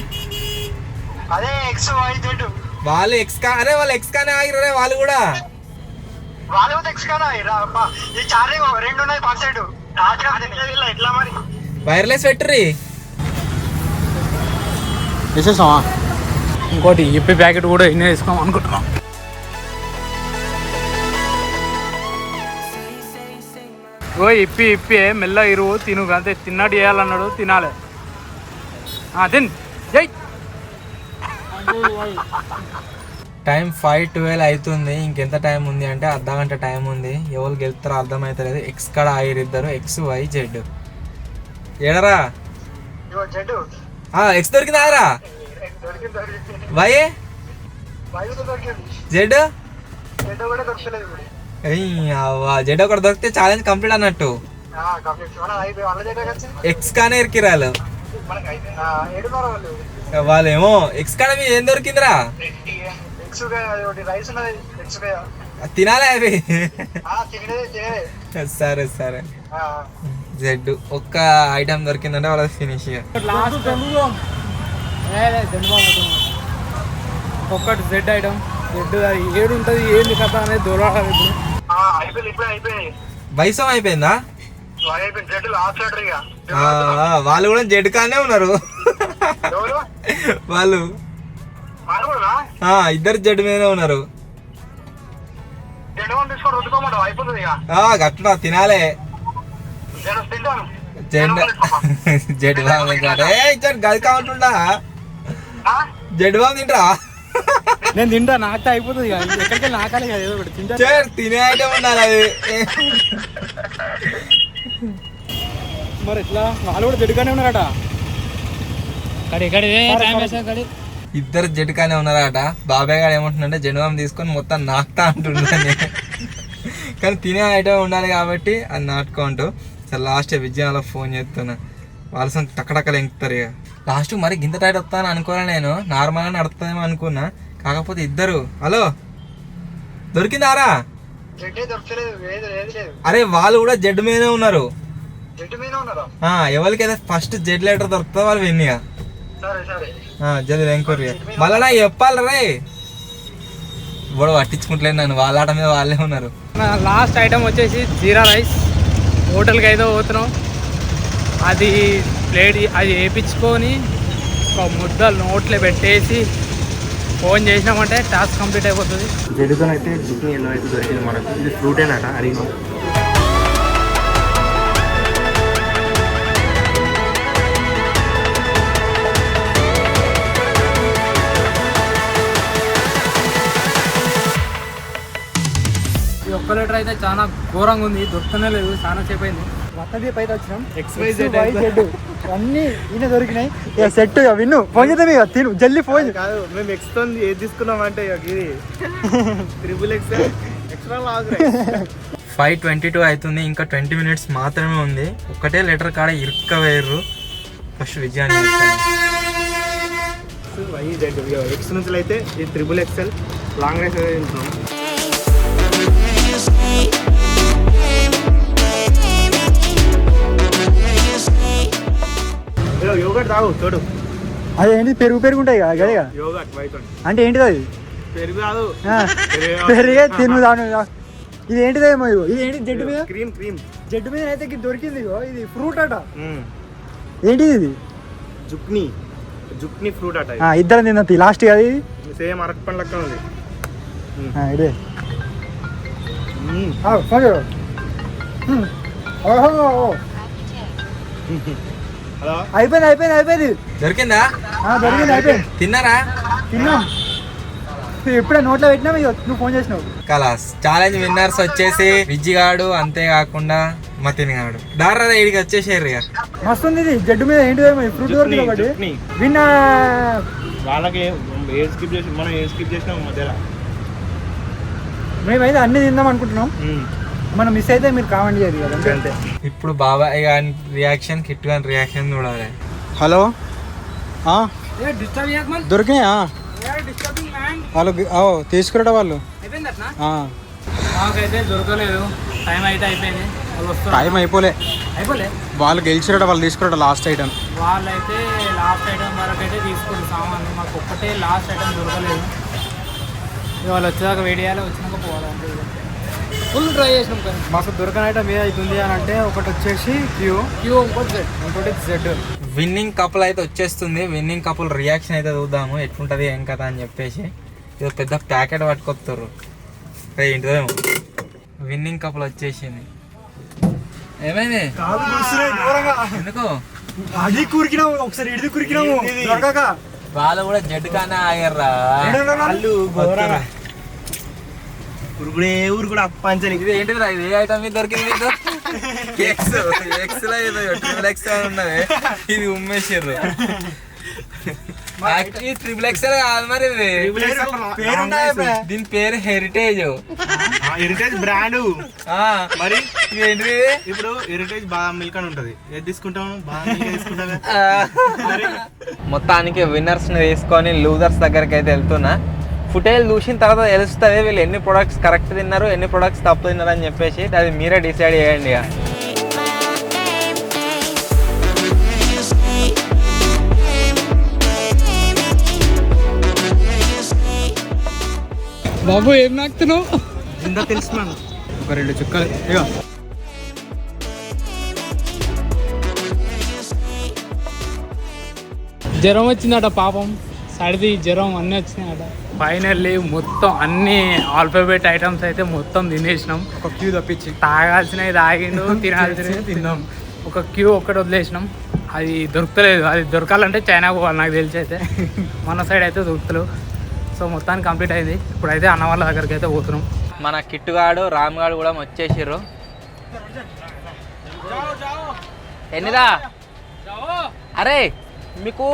A: అదే ఎక్స్ వై జెడ్.
E: వాళ్ళు ఎక్స్ అరే వాళ్ళు ఎక్స్ కానీ ఆగిరే వాళ్ళు కూడా.
A: వాళ్ళు ఎక్స్ కానా ఈ చార్జింగ్ 2 ఉన్నాయి పర్ సైడ్. ఎట్లా మరి
E: వైర్లెస్ పెట్టుర్రి.
A: వేసేసావా?
D: ఇంకోటి ఇప్పి ప్యాకెట్ కూడా ఇన్నే తీసుకోం అనుకుంటున్నాం. ఓ ఇప్పి మెల్ల ఇరువు తిను, అంతే. తిన్నట్టు చేయాలన్నాడు, తినాలి. తిన్ జై.
E: టైం 5:12 అవుతుంది. ఇంకెంత టైం ఉంది అంటే అర్ధగంట టైం ఉంది. ఎవరు గెలుస్తారో అర్థమవుతలేదు. ఎక్స్ కాడ ఆగిరిద్దరు, ఎక్స్ వై జెడ్. ఏడరా ఎక్స్ దొరికిందారా? వై జెడ్ జెడ్ ఒకటి దొరికితే ఛాలెంజ్ కంప్లీట్ అన్నట్టు. ఎక్స్ కానే ఇరికిరాలు వాళ్ళేమో. ఎక్స్ కాడ మీ ఏం దొరికిందిరా? తినాలి అవి. సరే సరే. జెడ్ ఒక్క ఐటమ్ దొరికిందంటే వాళ్ళ ఫినిష్.
D: ఒక్కటి జెడ్ ఐటమ్. జెడ్ ఏడు ఉంటుంది, ఏంది కథ అనేది దూరాలి.
E: బైసం అయిపోయిందా? వాళ్ళు కూడా జెడ్ కానే ఉన్నారు. వాళ్ళు ఇద్దరు జెడ్ మీదనే ఉన్నారు. గట్లా తినాలే. జెడ్ బాబు గది కావుంటుండా? జెడ్ బాబు తింటరా?
A: నేను తింటా, నాకే అయిపోతుంది. ఎక్కడికి నాకాలే కదా, ఏదో ఒకటి తింటా.
E: తినే ఐటమ్ ఉండాలి అది.
A: మరి ఎట్లా? వాళ్ళు కూడా జడ్డుగానే ఉన్నారట.
E: ఇద్దరు జడ్డుగానే ఉన్నారట. బాబాయ్ గారు ఏమంటుండే జెండుబామ్ తీసుకొని మొత్తం నాకుతా అంటుండే. కానీ తినే ఐటమ్ ఉండాలి కాబట్టి అది నాటుకుంటూ. సరే లాస్ట్ విజయాలో ఫోన్ చేస్తున్నా. వాళ్ళ సంగ టక్కడక్కలు ఎంకుతారు. ఇక లాస్ట్ మరి గింత టైట్ వస్తాను అనుకోలే. నేను నార్మల్గా నడుతుందేమో అనుకున్నా. కాకపోతే ఇద్దరు. హలో దొరికిందారా? అరే వాళ్ళు కూడా జెడ్ మీదనే ఉన్నారు. ఎవరికైతే ఫస్ట్ జెడ్ లెటర్ దొరుకుతుందో వాళ్ళు విన్నిగా. జల్దీ ఎంక్వైరీ మళ్ళా నాకు చెప్పాలి రే. ఇప్పుడు పట్టించుకుంటలేదు నన్ను. వాళ్ళ ఆట మీద వాళ్ళే ఉన్నారు.
D: లాస్ట్ ఐటమ్ వచ్చేసి జీరా రైస్. హోటల్కి అయితే పోతున్నాం. అది ప్లేట్ అది వేయించుకొని ఒక ముద్ద నోట్లో పెట్టేసి ఫోన్ చేసినామంటే టాస్క్ కంప్లీట్ అయిపోతుంది.
F: జెడ్తో అయితే జుట్ని ఎల్లో అయితే దొరికింది మనకు. ఇది ఫ్రూటేనట అడిగినాం.
D: ఈ ఒక్క లీటర్ అయితే చాలా ఘోరంగా ఉంది, దొరుకుతూనే లేదు. చాలా సేపు అయింది.
A: రత్నదీప్ అయితే వచ్చినాం.
D: XYZ
A: అన్ని ఈయన దొరికినాయి. ఇక సెట్ విన్ను ఫోన్ చేద్దాం. ఇక తిను జల్దీ ఫోన్.
F: కాదు మేము ఎక్స్తో ఏది తీసుకున్నామంటే ఇది ట్రిపుల్ ఎక్స్ ఎక్స్ట్రా లాగ్.
E: 5:22 అవుతుంది. ఇంకా 20 minutes మాత్రమే ఉంది. ఒకటే లెటర్ కాడ ఇరుక్క వేర్రు. ఫస్ట్ విజయాన్ని
F: ఎక్స్ నుంచి అయితే ఈ ట్రిపుల్ ఎక్స్ఎల్ లాంగ్ రైస్ తింటున్నాం. యోగట్ తాగు చూడు.
A: అదేంటి పెరుగు ఉంటాయి కదా గదిగా.
F: యోగట్ వైట్
A: అంటే ఏంటిది అది?
F: పెరుగు కాదు,
A: పెరిగే తిను దాని. ఇది ఏంటిదేమో. ఇది ఏంటి జడ్డు మీద?
F: Cream cream.
A: జడ్డు మీద అయితే దొరికింది. ఇది ఫ్రూట్ అట. ఏంటిది ఇది?
F: జుక్ని ఫ్రూట్ అట.
A: ఇద్దరం తిన్నది లాస్ట్ అది.
F: సేమ్ అరటి పండు లెక్క ఉంది.
A: ఇదే ఫోన్. ఓహో
F: హలో
A: అయిపోయింది
E: దొరికిందా?
A: అయిపోయింది
E: తిన్నారా?
A: తిన్నాం ఇప్పుడే నోట్లో పెట్టినాం ఇక నువ్వు ఫోన్ చేసినావు.
E: కలాస్ ఛాలెంజ్ విన్నర్స్ వచ్చేసి విజ్జిగాడు, అంతేకాకుండా మతిన్ గాడు. డారా ఇడికి వచ్చేసారు ఇక.
A: మస్తు ఉంది ఇది. జడ్డు మీద ఏంటి ఫ్రూట్ దొరికింది ఒకటి విన్న.
F: వాళ్ళకి ఏం స్కిప్ చేసి మనం ఏం స్కిప్ చేసినాం మధ్యలో.
A: మేమైతే అన్ని తిందాం అనుకుంటున్నాం. మనం మిస్ అయితే మీరు కామెంట్ చేయాలి కదా అంతే.
E: ఇప్పుడు బాబాయ్ గారి రియాక్షన్, కిట్టు గారి రియాక్షన్ చూడాలి.
A: హలో దొరికినాయా వాళ్ళు? తీసుకురాట వాళ్ళు.
D: మాకైతే దొరకలేదు. టైం అయితే అయిపోయింది. వాళ్ళు వస్తారు.
A: టైం అయిపోలే వాళ్ళు గెలిచిరట. వాళ్ళు తీసుకురాట లాస్ట్ ఐటమ్.
D: వాళ్ళైతే లాస్ట్ ఐటమ్ వరకు అయితే తీసుకుంటారు సామాన్లు. మాకు ఒక్కటే లాస్ట్ ఐటమ్ దొరకలేదు. వాళ్ళు వచ్చేదాకా వెయిట్ చేయాలి, వచ్చినాక పోవాలి అంతే. ఫుల్ ట్రై చేసినాం కానీ
A: మాకు దొరకని ఐటమ్ ఏ అవుతుంది అని అంటే ఒకటి వచ్చేసి క్యూ ఇంకోటి జెడ్.
E: విన్నింగ్ కపుల్ అయితే వచ్చేస్తుంది. విన్నింగ్ కపుల్ రియాక్షన్ అయితే చూద్దాము ఎట్లుంటది ఏం కదా అని చెప్పేసి. ఇది పెద్ద ప్యాకెట్ పట్టుకొస్తారు. ఏంటిదేమో విన్నింగ్ కపుల్ వచ్చేసింది. ఏమైంది? ఎందుకు
A: అది కురికినాము ఒకసారి, ఇడిది కురికినాము దొరకక.
E: వాళ్ళు కూడా జడ్డు కానీ ఆగారా.
F: ఊరు కూడా అప్పంచని.
E: ఇది ఏంటిదిరా? ఇది ఏ ఐటమ్ మీద దొరికింది మీకు? ఎక్స్ లో ఏదో ట్రిపుల్ ఎక్స్ ఉన్నది. ఇది ఉమ్మేసారు. ట్రిపుల్ ఎక్స్ఎల్ కాదు మరి. ఇది దీని పేరు హెరిటేజ్.
F: Heritage brand.
E: మరి ఏంటిది?
F: ఇప్పుడు హెరిటేజ్ బాదం మిల్క్ అని ఉంటది. ఏది తీసుకుంటాము? బాదం మిల్క్ తీసుకుంటాం.
E: మొత్తానికి విన్నర్స్ ని తీసుకొని లూజర్స్ దగ్గరికి అయితే వెళ్తున్నా. ఫుటేజ్ చూసిన తర్వాత తెలుస్తుంది వీళ్ళు ఎన్ని ప్రొడక్ట్స్ కరెక్ట్ తిన్నారు, ఎన్ని ప్రొడక్ట్స్ తప్పు తిన్నారు అని చెప్పేసి. అది మీరే డిసైడ్ చేయండి ఇక.
D: బాబు ఏం నాకుతున్నావు?
F: ఇందా తెలుసున్నాను.
A: ఒక 2 చుక్కలు ఇక.
D: జ్వరం వచ్చిందట పాపం. సర్ది, జ్వరం అన్నీ వచ్చినాయట. ఫైనల్లీ మొత్తం అన్ని ఆల్ఫాబెట్ ఐటమ్స్ అయితే మొత్తం తినేసినాం.
A: ఒక క్యూ తప్పించి.
D: తాగాల్సినవి తాగిండు, తినాల్సినవి తిన్నాం. ఒక క్యూ ఒక్కటి వదిలేసినాం. అది దొరకలేదు. అది దొరకాలంటే చైనా పోవాలి నాకు తెలిసి. అయితే మన సైడ్ అయితే దొరుకుతలేవు. సో మొత్తానికి కంప్లీట్ అయింది. ఇప్పుడైతే అన్న వాళ్ళ దగ్గరికి అయితే పోతున్నాం.
E: మన కిట్టుగాడు, రామ్గాడు కూడా వచ్చేసారు. ఎన్నిదా? అరే మీకు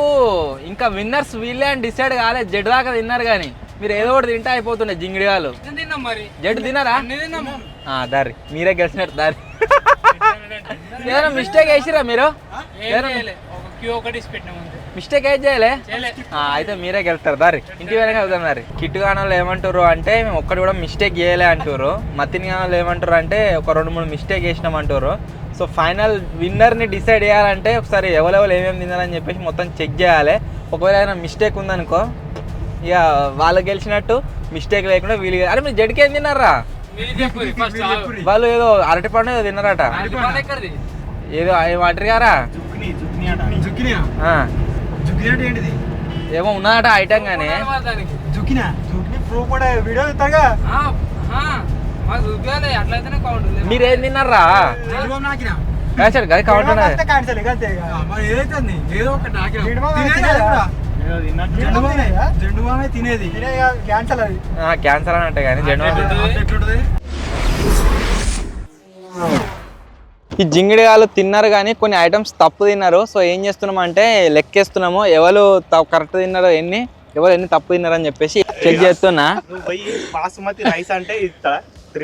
E: ఇంకా విన్నర్స్ వీళ్ళే అని డిసైడ్ కాలేదు. జడ్ దాకా తిన్నారు కానీ మీరు ఏదో ఒకటి తింటే అయిపోతుండే. జింగిడిగాలు జడ్ తిన్నారా? దారి మీరే గెలిచినట్టు. దారి ఏదైనా మిస్టేక్ వేసిరా మీరు? మిస్టేక్ ఏం చేయలే? అయితే మీరే గెలుస్తారు. దారి ఇంటి వెనక అవుతాం. దారి కిట్టు గానోళ్ళు ఏమంటారు అంటే మేము ఒక్కటి కూడా మిస్టేక్ చేయలే అంటారు. మతిన్ గానోళ్ళు ఏమంటారు అంటే ఒక 2-3 మిస్టేక్ చేసినాం అంటారు. సో ఫైనల్ విన్నర్ని డిసైడ్ చేయాలంటే ఒకసారి ఎవరెవరు ఏమేమి తిన్నారని చెప్పేసి మొత్తం చెక్ చేయాలి. ఒకవేళ ఏదైనా మిస్టేక్ ఉందనుకో ఇక వాళ్ళు గెలిచినట్టు, మిస్టేక్ లేకుండా వీళ్ళు. అరే మీరు జడ్కి ఏం తిన్నారా? వాళ్ళు ఏదో అరటిపండు ఏదో తిన్నారట. ఏదో వాటర్ గారా ఏమో ఉన్నదట ఐటమ్ కానీ. మీరేం తిన్నారా? కౌంట్ క్యాన్సర్ అని అంటే కానీ జెండు. ఈ జింగిడిగాలు తిన్నారు కానీ కొన్ని ఐటమ్స్ తప్పు తిన్నారు. సో ఏం చేస్తున్నాం అంటే లెక్కేస్తున్నాము ఎవరు కరెక్ట్ తిన్నారో, ఎవరు ఎన్ని తప్పు తిన్నారు అని చెప్పేసి చెక్ చేస్తున్నా.
F: బాస్మతి రైస్ అంటే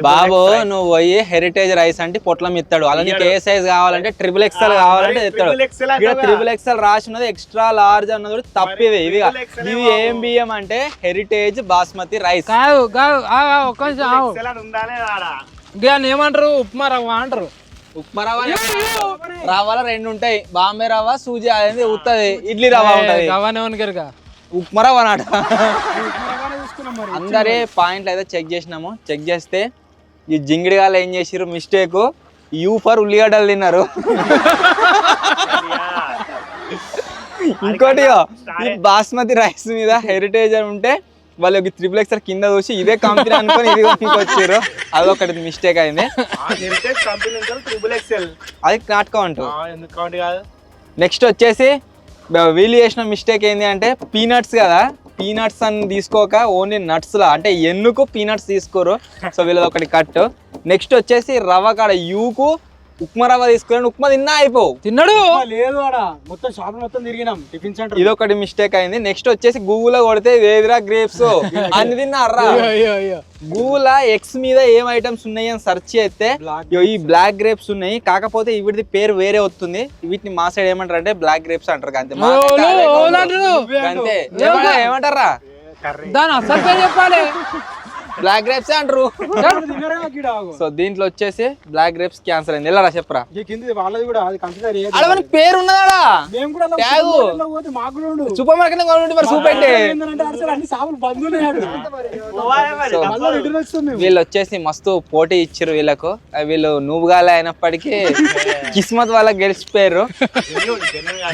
E: బాబు నువ్వు పోయి హెరిటేజ్ రైస్ అంటే పొట్లం ఇస్తాడు. అలా నీకు ఏ సైజ్ కావాలంటే ట్రిపుల్ ఎక్స్ఎల్ కావాలంటే ఇస్తాడు. ఇక్కడ ట్రిపుల్ ఎక్స్ఎల్ రాసి ఉన్నది, ఎక్స్ట్రా లార్జ్ అన్నది తప్పివి. ఇవి ఏం బియ్యం అంటే హెరిటేజ్ బాస్మతి రైస్
D: కాదు. ఏమంటారు? ఉప్మా రవ్వ అంటారు.
E: ఉప్మా రవ్వ రవ్వలో 2 ఉంటాయి. బాంబే రవ్వ, సూజీ అనేది ఉత్తది. ఇడ్లీ రవ్వ ఉంటది. ఉప్మా రవ్వ అన్నట. అందరే పాయింట్లు అయితే చెక్ చేసినాము. చెక్ చేస్తే ఈ జింగిడిగాలు ఏం చేసిర్రు మిస్టేక్, యూ ఫర్ ఉల్లిగడ్డలు తిన్నారు. ఇంకోటి ఈ బాస్మతి రైస్ మీద హెరిటేజ్ అని ఉంటే వాళ్ళు త్రిపుల్ ఎక్సెల్ కింద చూసి ఇదే కంపెనీ అనుకొని ఇది వచ్చారు. అదొకటి మిస్టేక్ అయింది. అది నాటకం అంటూ. నెక్స్ట్ వచ్చేసి వీళ్ళు చేసిన మిస్టేక్ ఏంటి అంటే పీనట్స్ కదా, పీనట్స్ అని తీసుకోక ఓన్లీ నట్స్లా అంటే ఎన్నుకు పీనట్స్ తీసుకోరు. సో వీళ్ళది ఒకటి కట్. నెక్స్ట్ వచ్చేసి రవ్వ కాడ యూకు ఉప్మా రవ్వ తీసుకుని ఉప్మా తిన్నా అయిపోవు
C: తిన్నాడు
A: లేదు ఆడ మొత్తం షాప్ మొత్తం తిరిగినాం టిఫిన్ సెంటర్.
E: ఇదొకటి మిస్టేక్ అయింది. నెక్స్ట్ వచ్చేసి గూగుల్ కొడితే వేదిరా గ్రేప్స్ అన్ని తిన్నారా. గూగుల్ ఎక్స్ మీద ఏం ఐటమ్స్ ఉన్నాయి అని సెర్చ్ చేస్తే ఈ బ్లాక్ గ్రేప్స్ ఉన్నాయి. కాకపోతే వీటిది పేరు వేరే వస్తుంది. వీటిని మా సైడ్ ఏమంటారు అంటే బ్లాక్ గ్రేప్స్ అంటారు. అంతే అంతే ఏమంటారా
C: దాని అసలు పేరు చెప్పాలి.
E: బ్లాక్ గ్రేప్స్ అంటారు. సో దీంట్లో వచ్చేసి బ్లాక్ గ్రేప్స్ క్యాన్సర్ అయింది. ఎలా చెప్పరా
A: వాళ్ళది కూడా అది కన్సిడర్
E: అలా పేరు ఉన్నదా ట్యాగు సూపర్ మార్కెట్ మరి చూపెట్టే. వీళ్ళు వచ్చేసి మస్తు పోటీ ఇచ్చారు వీళ్ళకు. వీళ్ళు నువ్వుగాలే అయినప్పటికీ కిస్మత్ వాళ్ళకి గెలిచిపోయారు.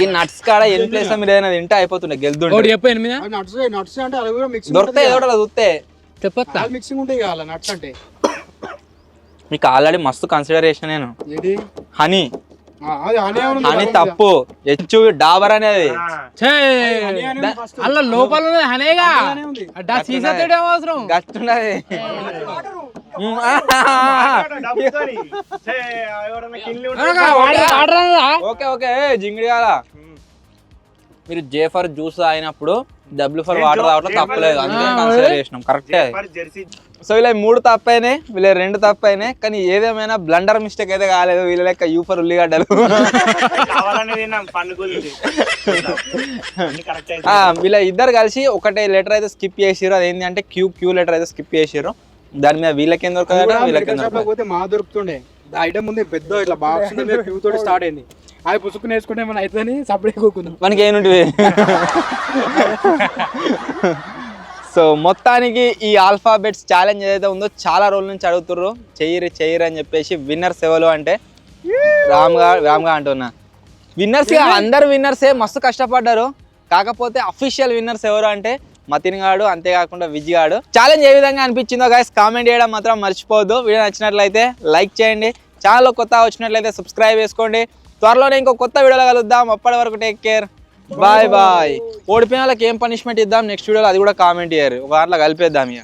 E: ఈ నట్స్ కాడ ఎన్ని ప్లేస్ మీరు ఏదైనా తింటే అయిపోతుండే గెలుతుండే. దొరుకుతాయి ఏదో చూస్తే
A: మిక్సింగ్ ఉంటాయి కదా నట్స్ అంటే.
E: మీకు ఆల్రెడీ మస్తు కన్సిడరేషన్ నేను హనీ హనీ తప్పు హెచ్చు డాబర్ అనేది
C: అలా లోపల హనేగా అవసరం
E: గట్టున్నది. ఓకే ఓకే జింగిడి కాదా. మీరు జే ఫర్ జ్యూస్ తాగినప్పుడు డబ్ల్యూ ఫర్ వాటర్ తాగడం తప్పలేదు. అందుకే కన్సిడర్ చేసినాం కరెక్టే. సో వీళ్ళ 3 తప్పైనాయి, వీళ్ళ 2 తప్పైనాయి. కానీ ఏదేమైనా బ్లండర్ మిస్టేక్ అయితే కాలేదు. వీళ్ళ లెక్క యూ ఫర్ ఉల్లిగడ్డలు. వీళ్ళ ఇద్దరు కలిసి ఒకటే లెటర్ అయితే స్కిప్ చేసారు. అదేంటి అంటే క్యూ లెటర్ అయితే స్కిప్ చేసారు. దాని మీద వీళ్ళకేం దొరకదా వీళ్ళకేం దొరకదు.
A: మా దొరుకుతుండే ఐటమ్ ఉంది పెద్ద ఇట్లా బాక్స్ క్యూ తోటి స్టార్ట్ అయింది. అది పుసుకుని వేసుకుంటే మన అయితే సపరేట్ కూకుందాం
E: మనకి ఏముంటివి. సో మొత్తానికి ఈ ఆల్ఫాబెట్స్ ఛాలెంజ్ ఏదైతే ఉందో చాలా రోజుల నుంచి అడుగుతుర్రు చెయ్యరు అని చెప్పేసి. విన్నర్స్ ఎవరు అంటే రామ్గా అంటున్నా. విన్నర్స్ అందరు విన్నర్సే మస్తు కష్టపడ్డారు. కాకపోతే అఫీషియల్ విన్నర్స్ ఎవరు అంటే మతిన్ గాడు, అంతేకాకుండా విజ్ గాడు. ఛాలెంజ్ ఏ విధంగా అనిపించిందో గైస్ కామెంట్ చేయడం మాత్రం మర్చిపోవద్దు. వీడియో నచ్చినట్లయితే లైక్ చేయండి. ఛానల్లో కొత్త వచ్చినట్లయితే సబ్స్క్రైబ్ చేసుకోండి. త్వరలోనే ఇంకో కొత్త వీడియోలో కలుద్దాం. అప్పటి వరకు టేక్ కేర్, బాయ్ బాయ్. ఓడిపోయిన వాళ్ళకి ఏం పనిష్మెంట్ ఇద్దాం నెక్స్ట్ వీడియోలో అది కూడా కామెంట్ చేయరు. ఒక దాంట్లో కలిపేద్దాం ఇక.